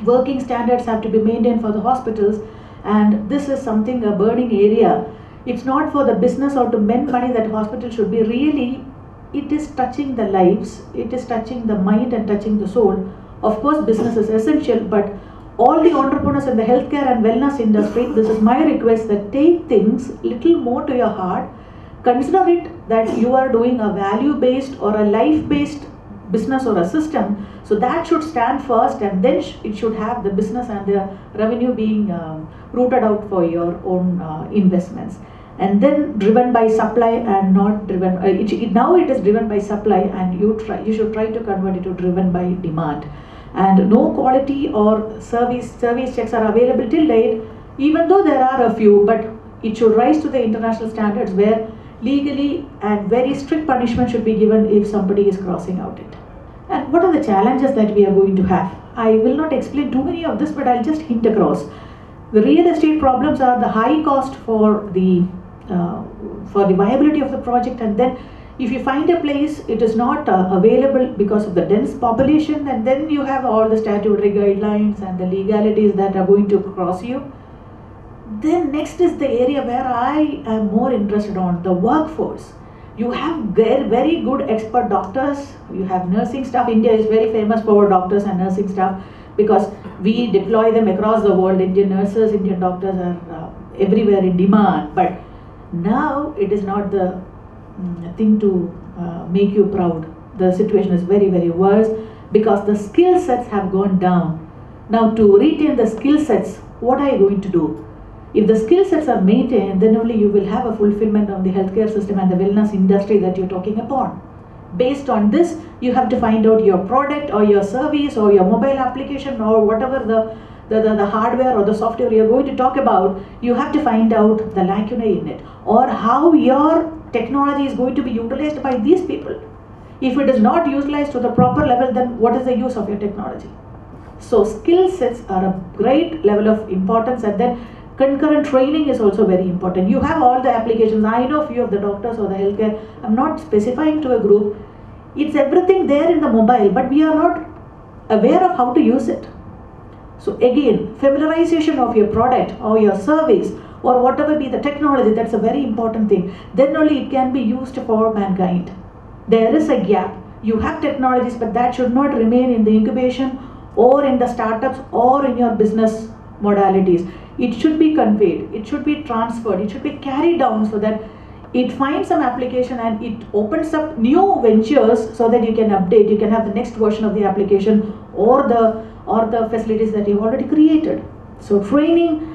Working standards have to be maintained for the hospitals, and this is something, a burning area. It's not for the business or to spend money that hospital should be. Really, it is touching the lives, it is touching the mind and touching the soul. Of course, business is essential, but all the entrepreneurs in the healthcare and wellness industry, this is my request, that take things little more to your heart. Consider it that you are doing a value-based or a life-based business or a system. So that should stand first, and then it should have the business and the revenue being rooted out for your own investments. And then driven by supply and not driven, now it is driven by supply, and you should try to convert it to driven by demand. And no quality or service checks are available till date, even though there are a few, but it should rise to the international standards where legally and very strict punishment should be given if somebody is crossing out it. And what are the challenges that we are going to have? I will not explain too many of this, but I'll just hint across. The real estate problems are the high cost for the viability of the project, and then if you find a place, it is not available because of the dense population, and then you have all the statutory guidelines and the legalities that are going to cross you. Then next is the area where I am more interested on, the workforce. You have very good expert doctors, you have nursing staff. India is very famous for doctors and nursing staff because we deploy them across the world. Indian nurses, Indian doctors are everywhere in demand, but now it is not the thing to make you proud. The situation is very worse because the skill sets have gone down. Now to retain the skill sets, what are you going to do? If the skill sets are maintained, then only you will have a fulfillment of the healthcare system and the wellness industry that you're talking upon. Based on this, you have to find out your product or your service or your mobile application or whatever the hardware or the software you're going to talk about. You have to find out the lacunae in it, or how your technology is going to be utilized by these people. If it is not utilized to the proper level, then what is the use of your technology? So skill sets are a great level of importance, and then concurrent training is also very important. You have all the applications. I know few of the doctors or the healthcare, I'm not specifying to a group. It's everything there in the mobile, but we are not aware of how to use it. So again, familiarization of your product or your service or whatever be the technology, that's a very important thing. Then only it can be used for mankind. There is a gap. You have technologies, but that should not remain in the incubation or in the startups or in your business modalities. It should be conveyed, it should be transferred, it should be carried down so that it finds some application and it opens up new ventures so that you can update, you can have the next version of the application or the facilities that you've already created. So training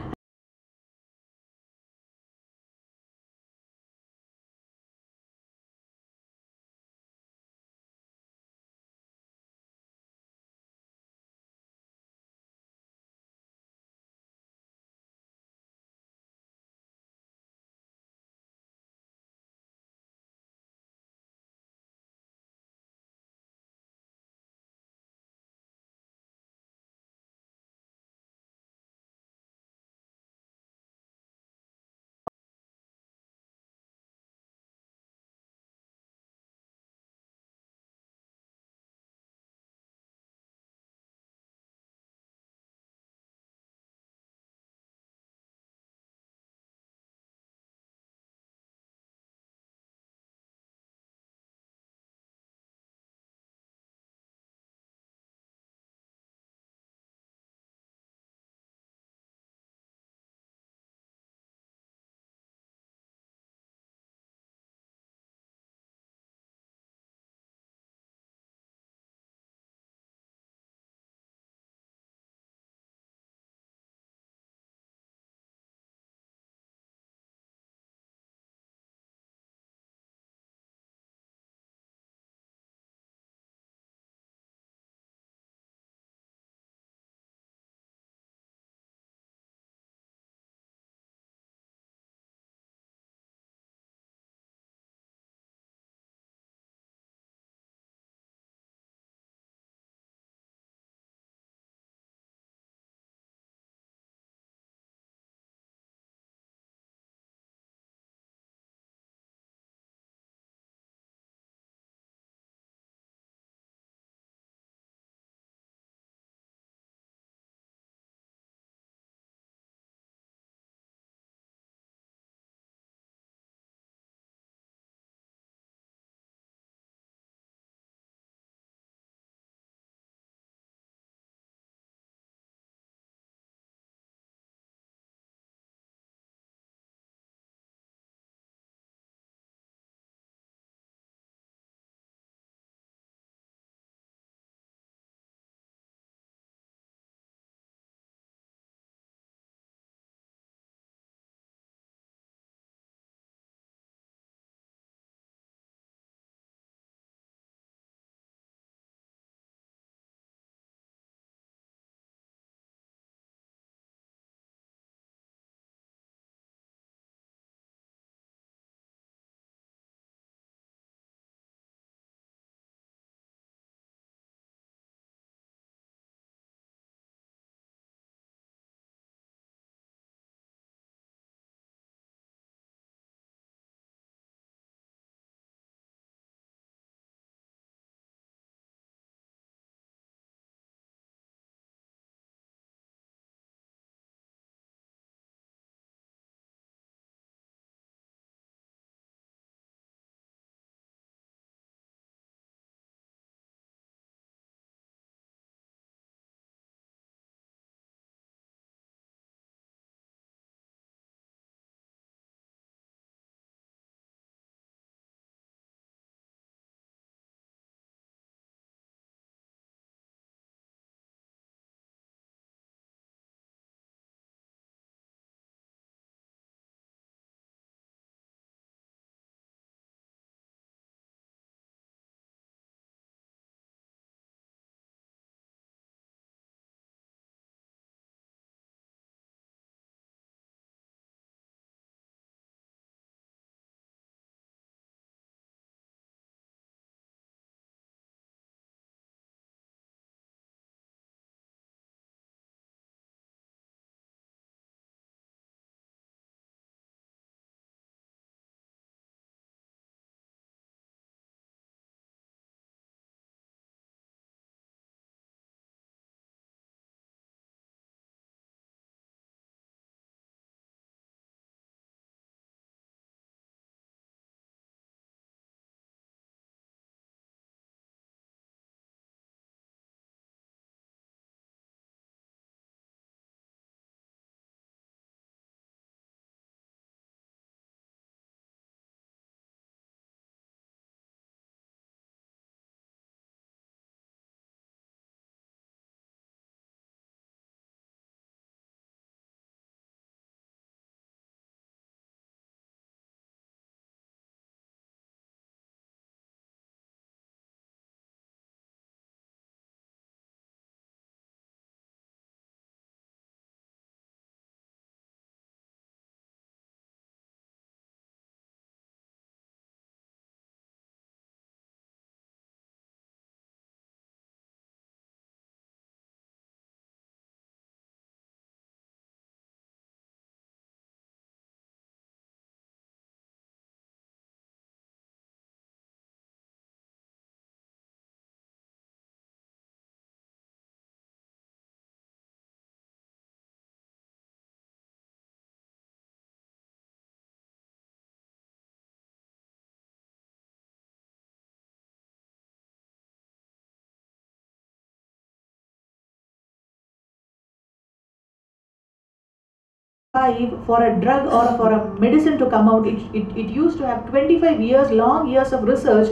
for a drug or for a medicine to come out, it used to have 25 years, long years of research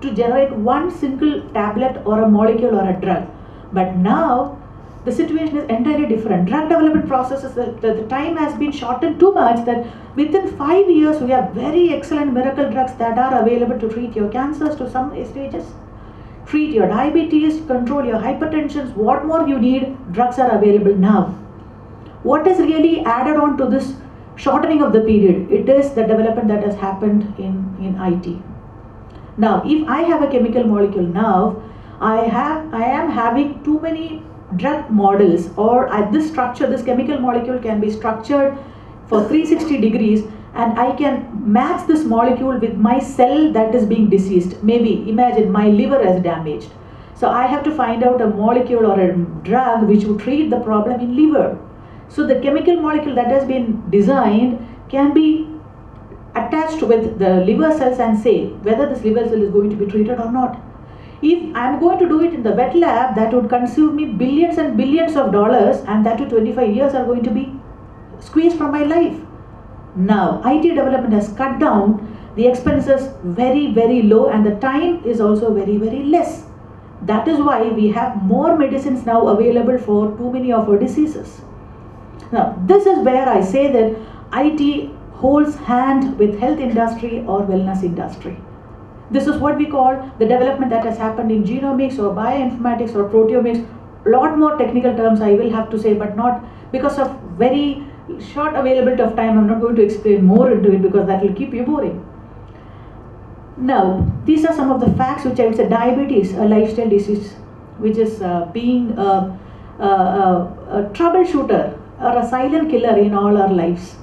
to generate one single tablet or a molecule or a drug. But now the situation is entirely different. Drug development processes, the time has been shortened too much that within 5 years we have very excellent miracle drugs that are available to treat your cancers to some stages, treat your diabetes, control your hypertension. What more you need, drugs are available now. What is really added on to this shortening of the period? It is the development that has happened in IT. Now, if I have a chemical molecule now, I am having too many drug models, or at this structure, this chemical molecule can be structured for 360 degrees, and I can match this molecule with my cell that is being diseased. Maybe imagine my liver is damaged. So I have to find out a molecule or a drug which would treat the problem in liver. So the chemical molecule that has been designed can be attached with the liver cells and say whether this liver cell is going to be treated or not. If I am going to do it in the wet lab, that would consume me billions and billions of dollars, and that to 25 years are going to be squeezed from my life. Now, IT development has cut down the expenses very, very low, and the time is also very, very less. That is why we have more medicines now available for too many of our diseases. Now, this is where I say that IT holds hand with health industry or wellness industry. This is what we call the development that has happened in genomics or bioinformatics or proteomics. A lot more technical terms I will have to say, but not because of very short availability of time. I'm not going to explain more into it because that will keep you boring. Now, these are some of the facts which I would say. Diabetes, a lifestyle disease, which is being a troubleshooter or a silent killer in all our lives.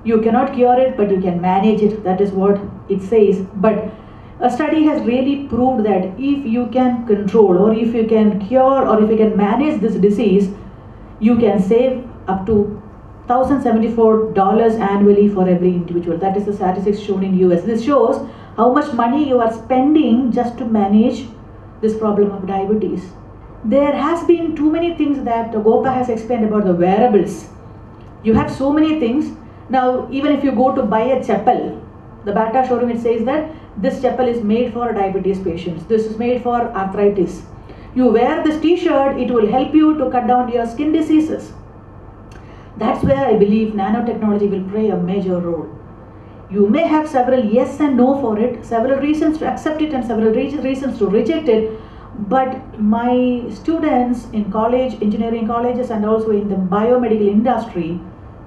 You cannot cure it, but you can manage it. That is what it says. But a study has really proved that if you can control, or if you can cure, or if you can manage this disease, you can save up to $1,074 annually for every individual. That is the statistics shown in US. This shows how much money you are spending just to manage this problem of diabetes. There has been too many things that Gopa has explained about the wearables. You have so many things. Now, even if you go to buy a chapel, the Bata showroom, it says that this chapel is made for diabetes patients. This is made for arthritis. You wear this t-shirt, it will help you to cut down your skin diseases. That's where I believe nanotechnology will play a major role. You may have several yes and no for it, several reasons to accept it and several reasons to reject it. But my students in college, engineering colleges, and also in the biomedical industry,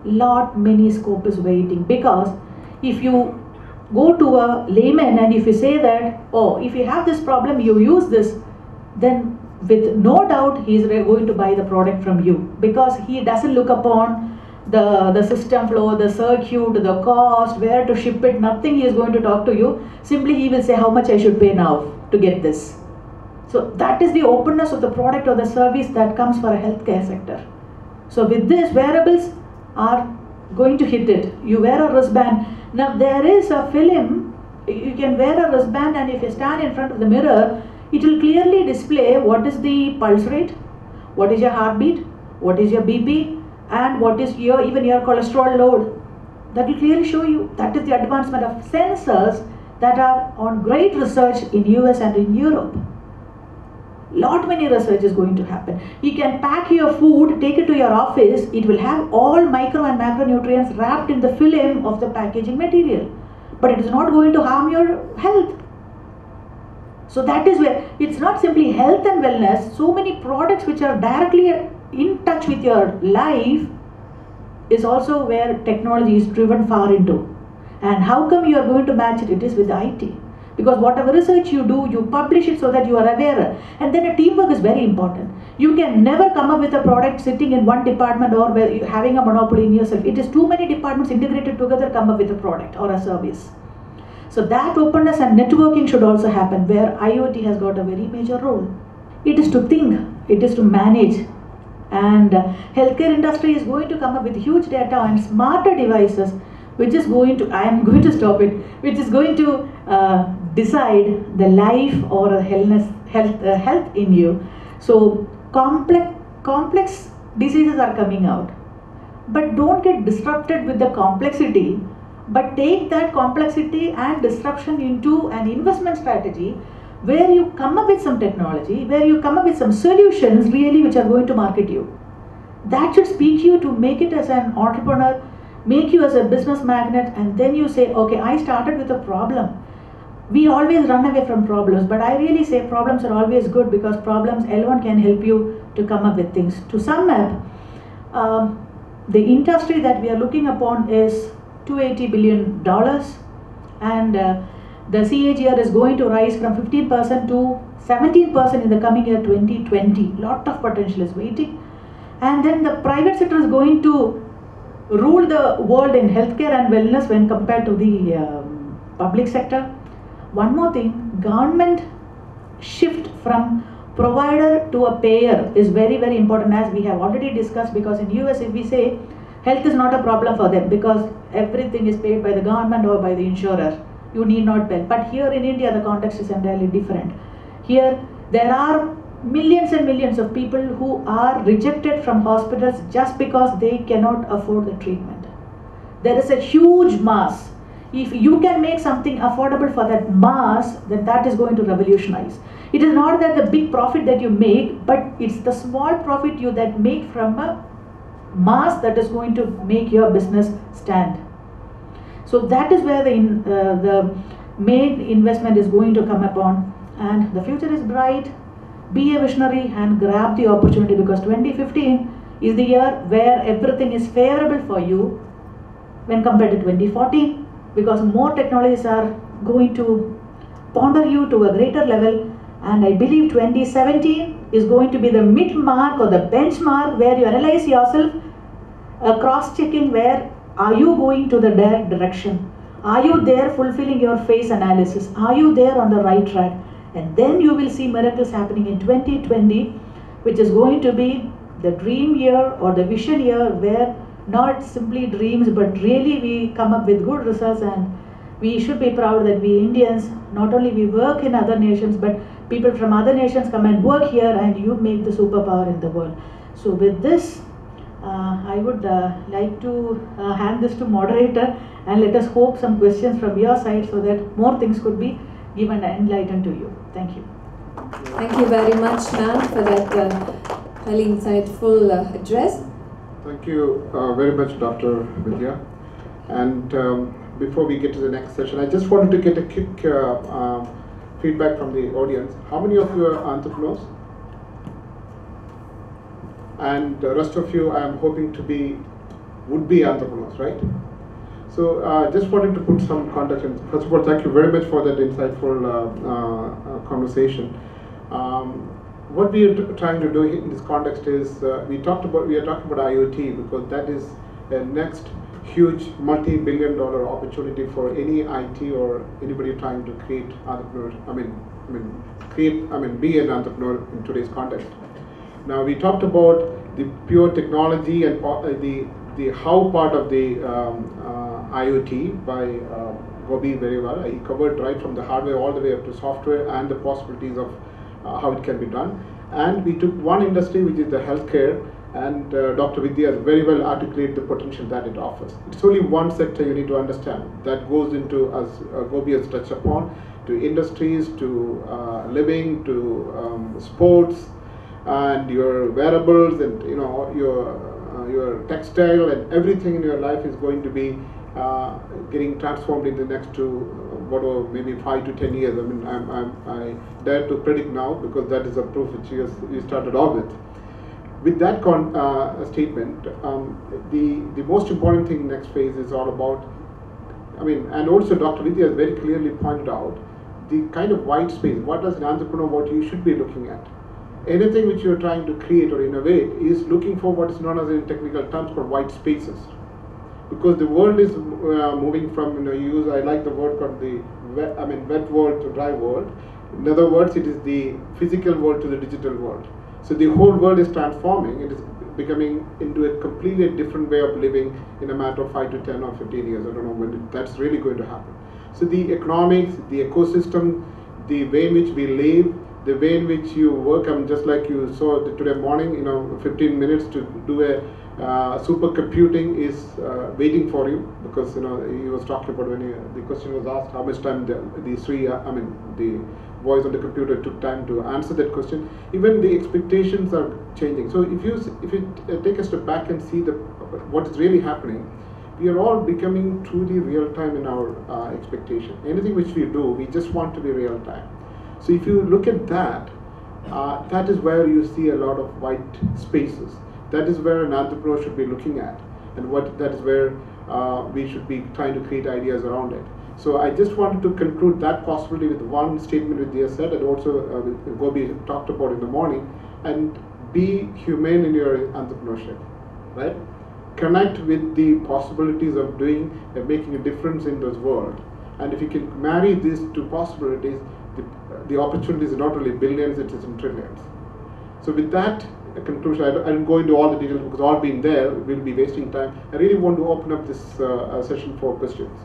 many scope is waiting, because if you go to a layman and if you say that, oh, if you have this problem, you use this, then with no doubt he is going to buy the product from you, because he doesn't look upon the system flow, the circuit, the cost, where to ship it, nothing he is going to talk to you. Simply he will say how much I should pay now to get this. So that is the openness of the product or the service that comes for a healthcare sector. So with this, wearables are going to hit it. You wear a wristband. Now there is a film, you can wear a wristband, and if you stand in front of the mirror, it will clearly display what is the pulse rate, what is your heartbeat, what is your BP, and what is even your cholesterol load. That will clearly show you. That is the advancement of sensors that are on great research in US and in Europe. Many research is going to happen. You can pack your food, take it to your office, it will have all micro and macronutrients wrapped in the film of the packaging material. But it is not going to harm your health. So that is where it's not simply health and wellness. So many products which are directly in touch with your life is also where technology is driven far into. And how come you are going to match it? It is with IT. Because whatever research you do, you publish it so that you are aware. And then a teamwork is very important. You can never come up with a product sitting in one department or having a monopoly in yourself. It is too many departments integrated together come up with a product or a service. So that openness and networking should also happen, where IoT has got a very major role. It is to think, it is to manage. And healthcare industry is going to come up with huge data and smarter devices, which is going to, I am going to stop it, which is going to decide the life or health in you. So complex diseases are coming out. but don't get disrupted with the complexity, but take that complexity and disruption into an investment strategy where you come up with some technology, where you come up with some solutions really which are going to market you. That should speak you to make it as an entrepreneur, make you as a business magnate, and then you say, okay, I started with a problem. We always run away from problems, but I really say problems are always good, because problems alone can help you to come up with things. To sum up, the industry that we are looking upon is $280 billion, and the CAGR is going to rise from 15% to 17% in the coming year 2020. Lot of potential is waiting. And then the private sector is going to rule the world in healthcare and wellness when compared to the public sector. One more thing, government shift from provider to a payer is very, very important, as we have already discussed, because in US if we say health is not a problem for them because everything is paid by the government or by the insurer, you need not pay. But here in India the context is entirely different. Here there are millions and millions of people who are rejected from hospitals just because they cannot afford the treatment. There is a huge mass. If you can make something affordable for that mass, then that is going to revolutionize. It is not that the big profit that you make, but it's the small profit you that make from a mass that is going to make your business stand. So that is where the main investment is going to come upon, and the future is bright. Be a visionary and grab the opportunity, because 2015 is the year where everything is favorable for you when compared to 2014, because more technologies are going to ponder you to a greater level, and I believe 2017 is going to be the mid-mark or the benchmark where you analyze yourself, cross-checking where are you going to the direct direction, are you there fulfilling your phase analysis, are you there on the right track, and then you will see miracles happening in 2020, which is going to be the dream year or the vision year, where not simply dreams but really we come up with good results. And we should be proud that we Indians, not only we work in other nations, but people from other nations come and work here, and you make the superpower in the world. So with this, I would like to hand this to moderator, and let us hope some questions from your side so that more things could be given and enlightened to you. Thank you. Thank you very much, ma'am, for that highly insightful address. Thank you very much, Dr. Vidya. And before we get to the next session, I just wanted to get a quick feedback from the audience. How many of you are entrepreneurs? And the rest of you, I am hoping to be would-be entrepreneurs, right? So just wanted to put some context in. First of all, thank you very much for that insightful conversation. What we are trying to do in this context is we are talking about IoT, because that is the next huge multi-billion-dollar opportunity for any IT or anybody trying to create entrepreneur. Be an entrepreneur in today's context. Now we talked about the pure technology and the how part of the IoT by Gobi very well. He covered right from the hardware all the way up to software and the possibilities of how it can be done. And we took one industry, which is the healthcare, and Dr. Vidya has very well articulated the potential that it offers. It's only one sector you need to understand that goes into, as Gobi has touched upon, to industries, to living, to sports, and your wearables, and your textile, and everything in your life is going to be getting transformed in the next maybe 5 to 10 years. I dare to predict now, because that is a proof which you started off with. With that statement, the most important thing next phase is all about, and also Dr. Vidya has very clearly pointed out the kind of white space. What does an entrepreneur, what you should be looking at? Anything which you're trying to create or innovate is looking for what is known as in technical terms called white spaces. Because the world is moving from, I like the word called the wet world to dry world. In other words, it is the physical world to the digital world. So the whole world is transforming. It is becoming into a completely different way of living in a matter of 5 to 10 or 15 years. I don't know when that's really going to happen. So the economics, the ecosystem, the way in which we live, the way in which you work, just like you saw today morning, 15 minutes to do Supercomputing is waiting for you, because he was talking about when the question was asked how much time the voice on the computer took time to answer that question. Even the expectations are changing. So if you take a step back and see what is really happening, we are all becoming truly real time in our expectation. Anything which we do, we just want to be real time. So if you look at that, that is where you see a lot of white spaces. That is where an entrepreneur should be looking at, and that is where we should be trying to create ideas around it. So I just wanted to conclude that possibility with one statement Vidya said, and also Gobi talked about in the morning, and be humane in your entrepreneurship, right? Connect with the possibilities of doing and making a difference in this world. And if you can marry these two possibilities, the opportunities are not only billions, it is in trillions. So with that conclusion, I don't go into all the details because all being there, we'll be wasting time. I really want to open up this session for questions.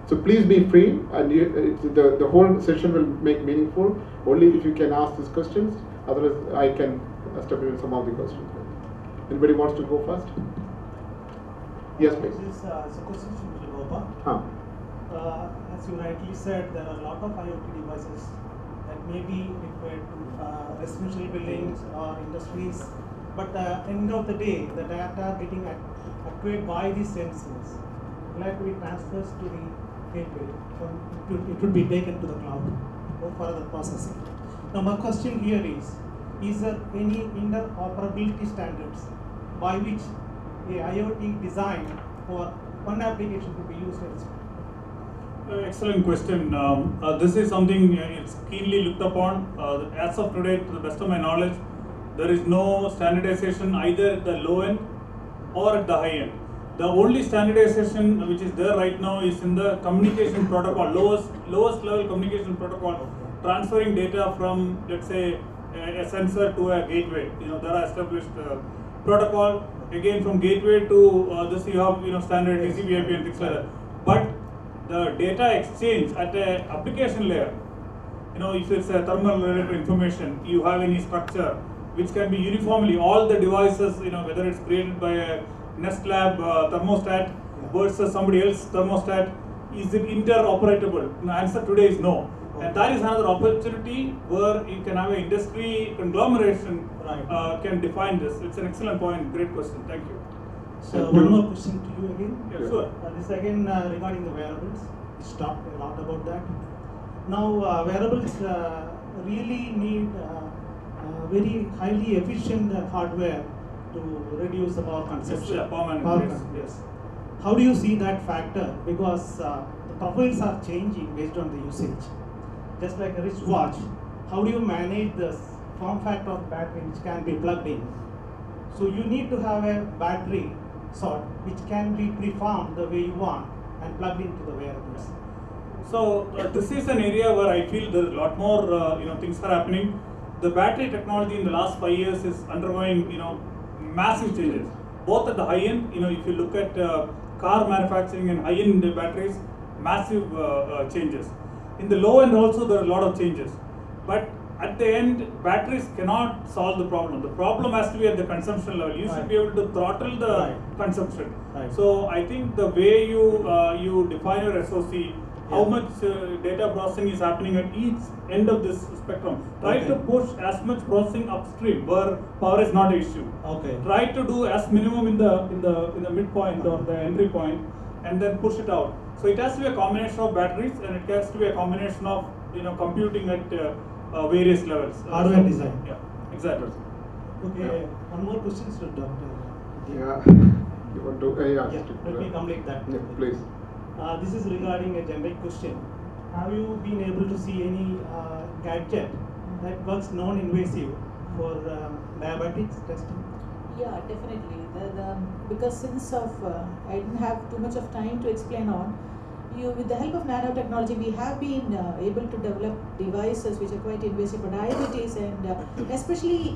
So please be free, and the whole session will make meaningful only if you can ask these questions. Otherwise, I can step in some of the questions. Anybody wants to go first? Yes, please. This is a question to Mr. Gopa. As you rightly said, there are a lot of IoT devices that may be required to residential buildings or industries. But at the end of the day, the data getting acquired by these sensors will have to be transferred to the gateway. It would be taken to the cloud for further processing. Now my question here is there any interoperability standards by which a IoT design for one application could be used elsewhere? Excellent question. This is something it's keenly looked upon. As of today, to the best of my knowledge, there is no standardization either at the low end or at the high end. The only standardization which is there right now is in the communication protocol, lowest level communication protocol, transferring data from, let's say, a sensor to a gateway. There are established protocol. Again, from gateway to this, you have standard TCP/IP and things like that. But the data exchange at a application layer, if it's a thermal related information, you have any structure which can be uniformly all the devices, whether it's created by a Nest Lab thermostat versus somebody else thermostat, is it interoperable? The answer today is no. Okay. And that is another opportunity where you can have an industry conglomeration can define this. It's an excellent point, great question, thank you. So one more question to you again. Yeah, sure. This again regarding the wearables. We talked a lot about that. Now wearables really need very highly efficient hardware to reduce the power consumption. Yes, yes. How do you see that factor? Because the profiles are changing based on the usage. Just like a wristwatch, how do you manage the form factor of battery which can be plugged in? So you need to have a battery sort which can be preformed the way you want and plugged into the wearables. So this is an area where I feel there's a lot more things are happening. The battery technology in the last 5 years is undergoing massive changes, both at the high end. If you look at car manufacturing and high end batteries, massive changes. In the low end also there are a lot of changes, but at the end, batteries cannot solve the problem. The problem has to be at the consumption level. You should be able to throttle the consumption. So I think the way you define your SoC, how much data processing is happening at each end of this spectrum. Try to push as much processing upstream where power is not an issue. Try to do as minimum in the midpoint or the entry point, and then push it out. So it has to be a combination of batteries, and it has to be a combination of computing at various levels. Hardware design. Yeah, exactly. Okay, one more question to Dr. Yeah, you want to? Let me complete that. Yeah, please. This is regarding a generic question. Have you been able to see any gadget that works non-invasive for diabetics testing? Yeah, definitely. Because since I didn't have too much of time to explain on, with the help of nanotechnology, we have been able to develop devices which are quite invasive for diabetes, and especially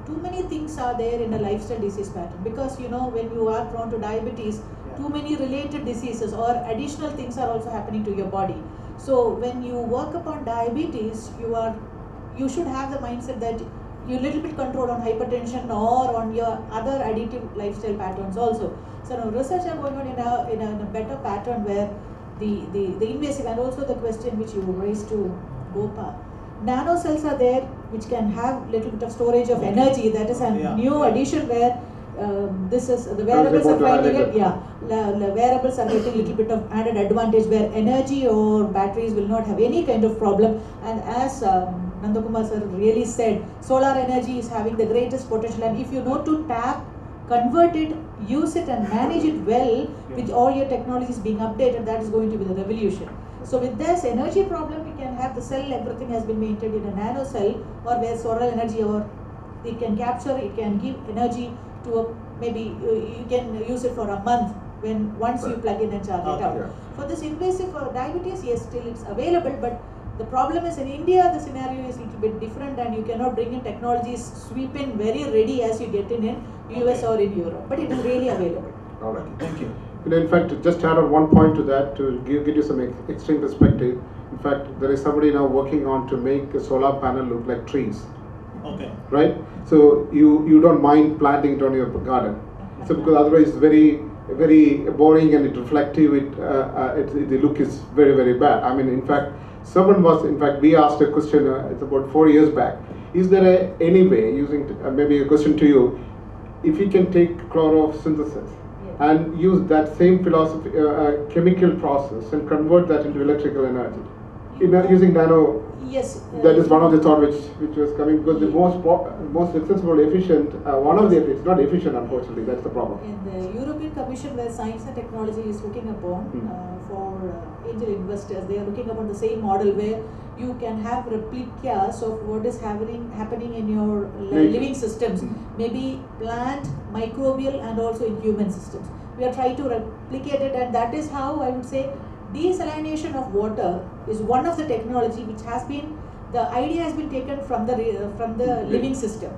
too many things are there in the lifestyle disease pattern. Because when you are prone to diabetes, too many related diseases or additional things are also happening to your body. So when you work upon diabetes, you should have the mindset that you little bit control on hypertension or on your other addictive lifestyle patterns also. So now research are going on in a better pattern where the invasive and also the question which you raised to Gopa. Nano cells are there which can have little bit of storage of energy. That is a new addition where this is the wearables are finding it. Yeah, the wearables are getting little bit of added advantage where energy or batteries will not have any kind of problem. And as Nandakumar sir really said, solar energy is having the greatest potential. And if you know to tap, convert it, use it, and manage it well with all your technologies being updated, that is going to be the revolution. So with this energy problem, we can have the cell, everything has been maintained in a nano cell, or where solar energy, or it can capture, it can give energy to a, maybe you can use it for a month when once you plug in and charge it out. For this invasive diabetes, yes, still it's available, but the problem is in India, the scenario is a little bit different, and you cannot bring in technologies, sweep in very ready as you get in US or in Europe, but it is really available. All right, thank you. In fact, just add on one point to that to give you some extreme perspective. In fact, there is somebody now working on to make a solar panel look like trees. Okay. Right? So you don't mind planting it on your garden. So because otherwise it's very boring and it's reflective. The look is very bad. I mean, in fact, we asked a question. It's about 4 years back. Is there any way using maybe a question to you? If you can take chlorosynthesis and use that same philosophy, chemical process, and convert that into electrical energy, using nano. Yes. That is one of the thought which was coming, because the most accessible, efficient, it's not efficient, unfortunately. That's the problem. In the European Commission, where science and technology is looking upon for angel investors, they are looking upon the same model where you can have replicas of what is happening in your living systems, maybe plant, microbial, and also in human systems. We are trying to replicate it, and that is how I would say desalination of water is one of the technology which has been, the idea has been taken from the living system.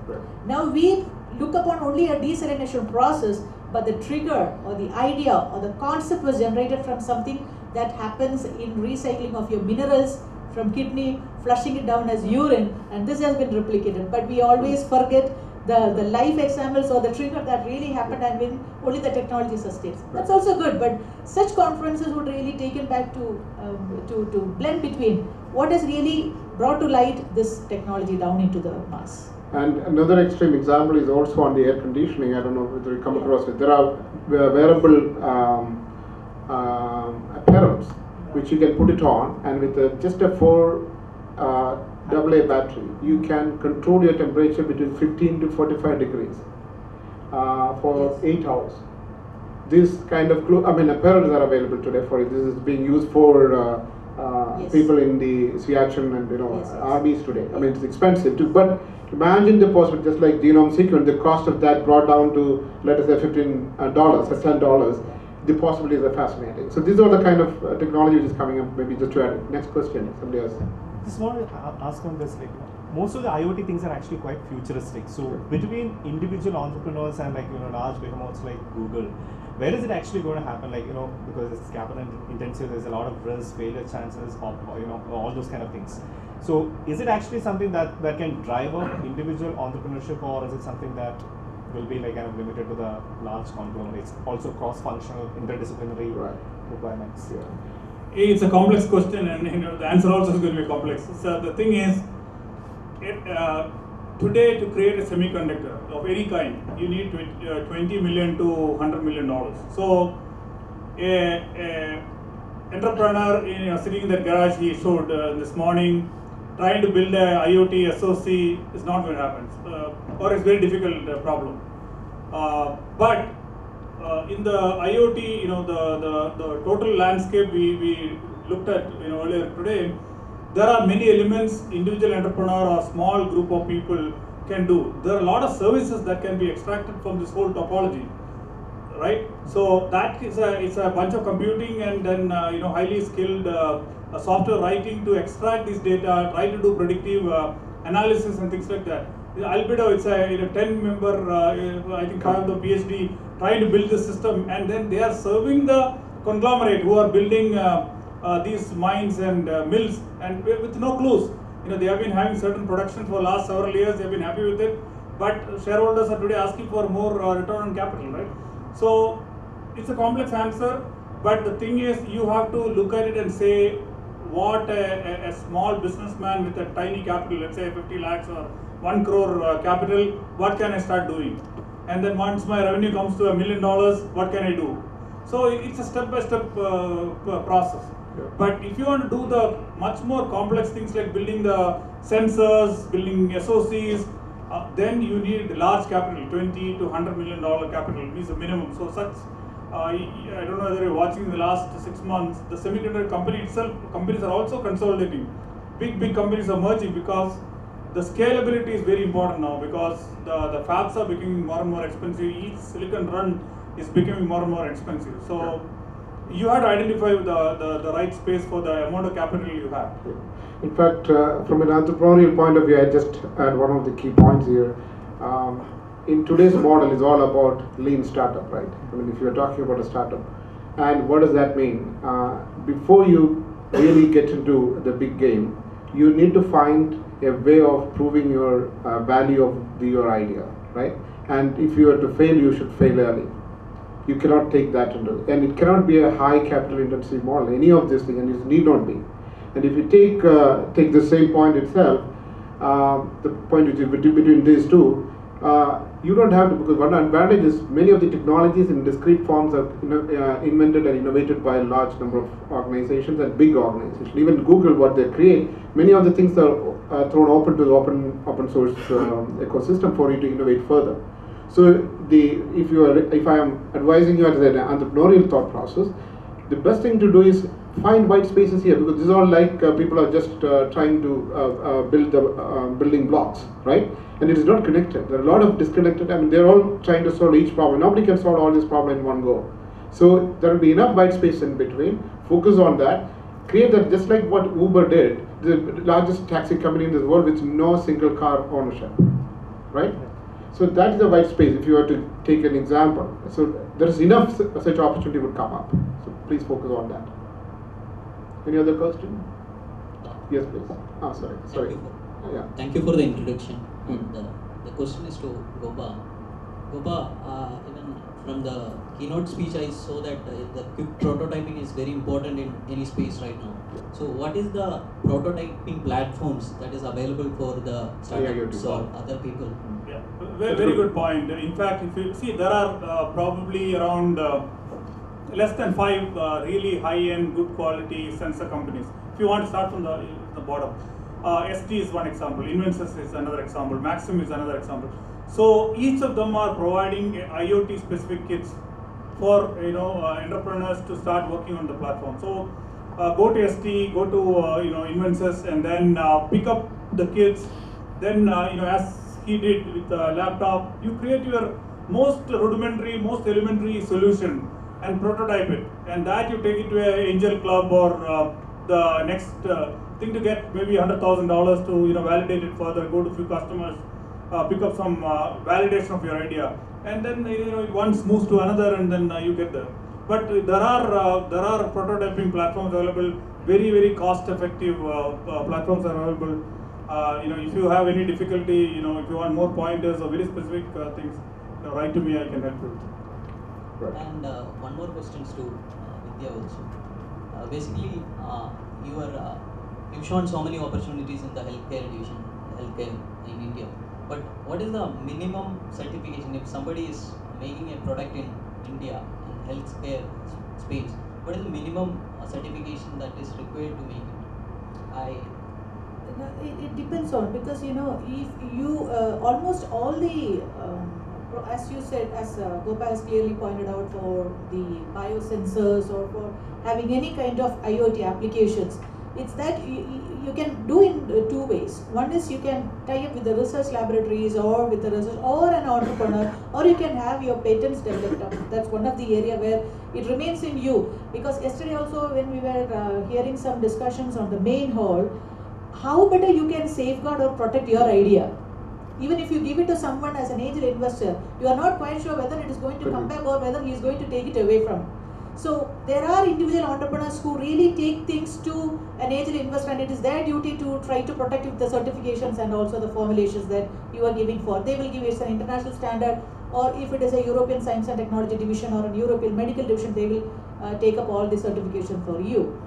Now we look upon only a desalination process, but the trigger or the idea or the concept was generated from something that happens in recycling of your minerals from kidney, flushing it down as urine, and this has been replicated. But we always forget the life examples or the trigger that really happened, and when only the technology sustains. That's also good, but such conferences would really take it back to blend between what has really brought to light this technology down into the mass. And another extreme example is also on the air conditioning. I don't know whether you come across it. There are wearable apparels which you can put it on, and with just a 4 AA battery, you can control your temperature between 15 to 45 degrees for 8 hours. This kind of apparels are available today for it. This is being used for people in the Siachen and armies today. I mean, it's expensive too, but imagine the possibility, just like genome sequence, the cost of that brought down to, let us say, $15 or $10. The possibilities are fascinating. So these are the kind of technology which is coming up. Maybe just to add. Next question, somebody else. Just want to ask on this, most of the IoT things are actually quite futuristic. So between individual entrepreneurs and large behemoths like Google, where is it actually going to happen? Because it's capital intensive, there's a lot of risk, failure chances, all those kind of things. So is it actually something that can drive up individual entrepreneurship, or is it something that will be kind of limited to the large conglomerates, also cross-functional, interdisciplinary requirements? Yeah. It's a complex question, and the answer also is going to be complex. So the thing is, today to create a semiconductor of any kind, you need $20 million to $100 million. So a entrepreneur sitting in their garage, he showed this morning, trying to build a IoT SoC is not going to happen, or it's very difficult problem. But in the IoT, the total landscape we looked at earlier today, there are many elements individual entrepreneur or small group of people can do. There are a lot of services that can be extracted from this whole topology, right? So that is it's a bunch of computing and then highly skilled software writing to extract this data, try to do predictive analysis and things like that. Albedo, it's a 10-member, I think, have the PhD trying to build this system, and then they are serving the conglomerate who are building these mines and mills, and with no clues. They have been having certain productions for last several years. They have been happy with it, but shareholders are today asking for more return on capital, right? So it's a complex answer, but the thing is, you have to look at it and say, what a small businessman with a tiny capital, let's say 50 lakhs or 1 crore capital, what can I start doing? And then once my revenue comes to $1 million, what can I do? So it's a step-by-step process. Yeah. But if you want to do the much more complex things like building the sensors, building SOCs, then you need large capital, $20 to $100 million capital is the minimum. So such, I don't know whether you're watching in the last 6 months, the semiconductor company itself, companies are also consolidating. Big companies are merging because the scalability is very important now, because the fabs are becoming more and more expensive. Each silicon run is becoming more and more expensive. So you have to identify the right space for the amount of capital you have. In fact, from an entrepreneurial point of view, I just add one of the key points here. In today's model, is all about lean startup, right? I mean, if you're talking about a startup, and what does that mean? Before you really get into the big game, you need to find a way of proving your value of your idea, right? And if you are to fail, you should fail early. You cannot take that into, and it cannot be a high capital intensity model, any of these things, and it need not be. And if you take the same point itself, the point which is between these two, you don't have to, because one advantage is many of the technologies in discrete forms are invented and innovated by a large number of organizations and big organizations. Even Google, what they create, many of the things are thrown open to the open source ecosystem for you to innovate further. So if I am advising you as an entrepreneurial thought process, the best thing to do is find white spaces here, because this is all like people are just trying to build the building blocks, right? And it is not connected. There are a lot of disconnected. I mean, they're all trying to solve each problem. Nobody can solve all this problem in one go. So there will be enough white space in between. Focus on that. Create that, just like what Uber did, the largest taxi company in the world with no single car ownership, right? So that's the white space. If you were to take an example, so there is enough such opportunity would come up. So please focus on that. Any other question? Yes, please. Sorry. Yeah. Thank you for the introduction. And the question is to Gopa. Gopa, even from the keynote speech, I saw that the quick prototyping is very important in any space right now. So what is the prototyping platforms that is available for the startups or other people? Yeah, very good point. In fact, if you see, there are probably around less than 5 really high-end, good quality sensor companies. If you want to start from the bottom, ST is one example, Invensys is another example, Maxim is another example. So each of them are providing IoT specific kits for entrepreneurs to start working on the platform. So go to ST, go to Invensys, and then pick up the kits. Then as he did with the laptop, you create your most rudimentary, most elementary solution and prototype it, and that you take it to an angel club or the next thing to get maybe $100,000 to validate it further. Go to a few customers, pick up some validation of your idea, and then once moves to another, and then you get there. But there are prototyping platforms available, very cost effective platforms are available. If you have any difficulty, if you want more pointers or very specific things, write to me, I can help you. Right. And one more question to Vidya also. Basically, you've shown so many opportunities in the healthcare in India. But what is the minimum certification if somebody is making a product in India in healthcare space? What is the minimum certification that is required to make it? It depends on, because if you almost all the as you said, as Gopa has clearly pointed out, for the biosensors or for having any kind of IoT applications, it's that you can do in 2 ways. One is you can tie up with the research laboratories or with the research or an entrepreneur, or you can have your patents developed up. That's one of the area where it remains in you. Because yesterday also, when we were hearing some discussions on the main hall, how better you can safeguard or protect your idea. Even if you give it to someone as an angel investor, you are not quite sure whether it is going to come back or whether he is going to take it away from. So there are individual entrepreneurs who really take things to an angel investor, and it is their duty to try to protect with the certifications and also the formulations that you are giving for. They will give it an international standard, or if it is a European Science and Technology division or a European Medical division, they will take up all the certification for you.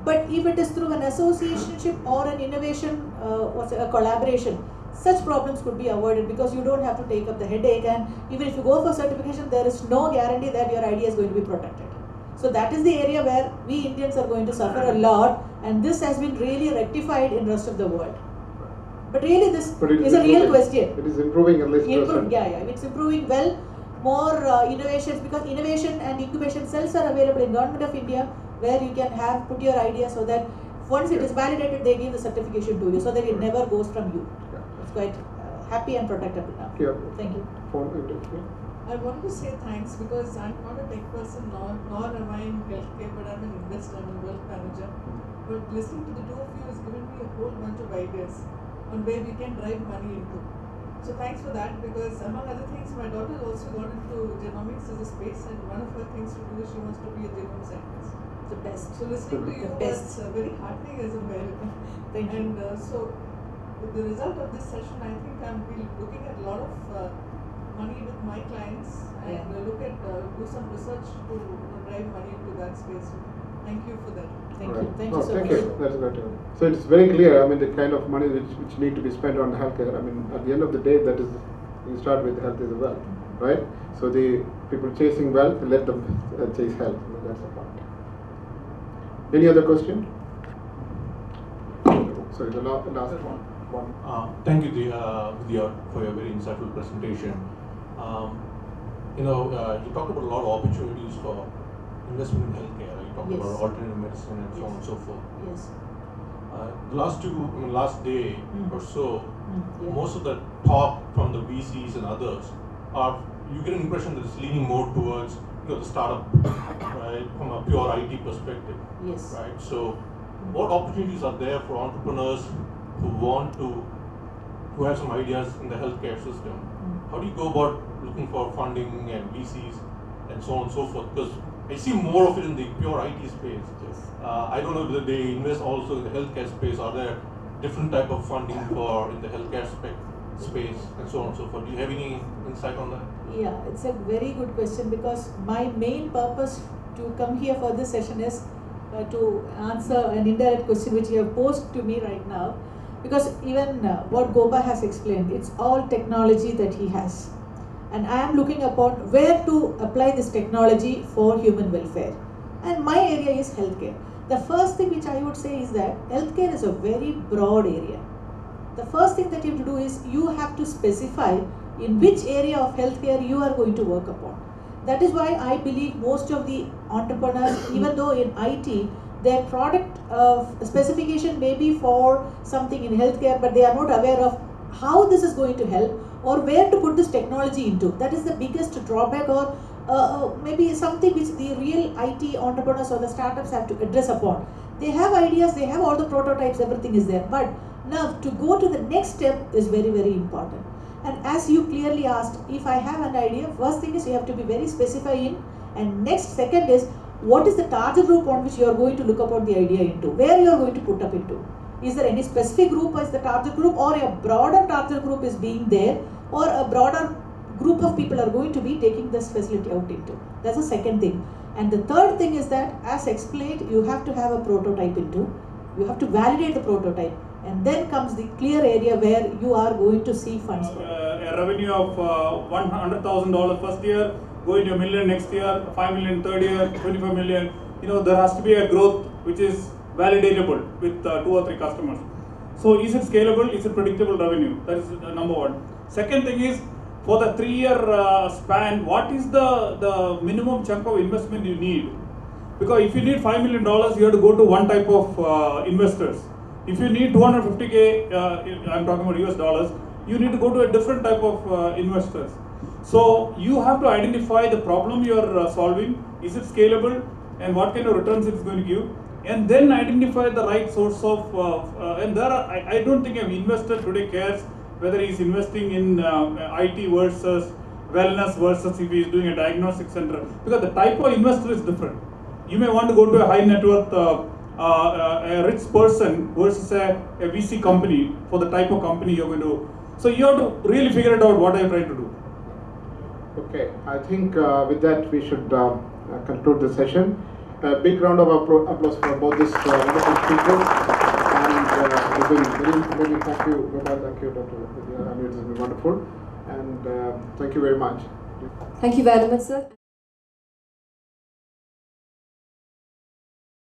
But if it is through an associationship or an innovation or a collaboration, such problems could be avoided because you don't have to take up the headache, and even if you go for certification, there is no guarantee that your idea is going to be protected. So that is the area where we Indians are going to suffer a lot, and this has been really rectified in rest of the world. But really this is a real question. It is improving at least. It's improving well. More innovations, because innovation and incubation cells are available in Government of India, where you can put your idea so that once it is validated, they give the certification to you, so that it never goes from you. It's quite happy and protectable now. Thank you. I wanted to say thanks because I'm not a tech person, nor am I in healthcare, but I'm an investor, I'm a wealth manager. But listening to the two of you has given me a whole bunch of ideas on where we can drive money into. So thanks for that, because among other things, my daughter also got into genomics as a space, and one of her things to do is she wants to be a genome scientist. The best. So listening to you was very heartening as a parent. Thank you. And so with the result of this session, I think I'm looking at a lot of money with my clients and do some research to drive money into that space. Thank you for that. Thank you. Thank you so thank much. you. That's good. So it's very clear. I mean, the kind of money which need to be spent on healthcare. I mean, at the end of the day, that is, you start with health is wealth, right? So the people chasing wealth, let them chase health. That's the point. Any other question? Sorry, the last one. Thank you, Vidya, for your very insightful presentation. You talked about a lot of opportunities for investment in healthcare. You talked about alternative medicine and so on and so forth. Yes. The last day or so, most of the talk from the VCs and others you get an impression that it's leaning more towards the startup, right, from a pure IT perspective. Yes. Right. So, what opportunities are there for entrepreneurs who have some ideas in the healthcare system? How do you go about looking for funding and VCs and so on and so forth? Because I see more of it in the pure IT space. I don't know whether they invest also in the healthcare space. Are there different type of funding in the healthcare space and so on and so forth? Do you have any insight on that? Yeah, it's a very good question, because my main purpose to come here for this session is to answer an indirect question which you have posed to me right now. Because even what Gopa has explained, it's all technology that he has. And I am looking upon where to apply this technology for human welfare. And my area is healthcare. The first thing which I would say is that healthcare is a very broad area. The first thing that you have to do is you have to specify in which area of healthcare you are going to work upon. That is why I believe most of the entrepreneurs, even though in IT, their product specification may be for something in healthcare, but they are not aware of how this is going to help or where to put this technology into. That is the biggest drawback, or maybe something which the real IT entrepreneurs or the startups have to address upon. They have ideas, they have all the prototypes, everything is there. But now to go to the next step is very, very important. And as you clearly asked, if I have an idea, first thing is you have to be very specified in, and next second is what is the target group on which you are going to look upon the idea into, where you are going to put up into. Is there any specific group as the target group, or a broader target group is being there, or a broader group of people are going to be taking this facility out into. That's the second thing. And the third thing is that, as explained, you have to have a prototype into, you have to validate the prototype, and then comes the clear area where you are going to see funds. A revenue of $100,000 first year, going to $1 million next year, $5 million third year, $25 million. There has to be a growth which is validatable with 2 or 3 customers. So is it scalable? Is it predictable revenue? That is number one. Second thing is, for the 3-year span, what is the minimum chunk of investment you need? Because if you need $5 million, you have to go to one type of investors. If you need 250K, I'm talking about US dollars, you need to go to a different type of investors. So you have to identify the problem you are solving, is it scalable, and what kind of returns it's going to give, and then identify the right source of, I don't think an investor today cares whether he's investing in IT versus wellness versus if he is doing a diagnostic center, because the type of investor is different. You may want to go to a high net worth, a rich person versus a VC company for the type of company you're going to. So you have to really figure it out what I'm trying to do. Okay, I think with that we should conclude the session. A big round of applause for both these wonderful speakers. And very thank you, Gopal, thank you, Dr. Vidya. I mean, it's been wonderful. And thank you very much. Thank you very much, sir.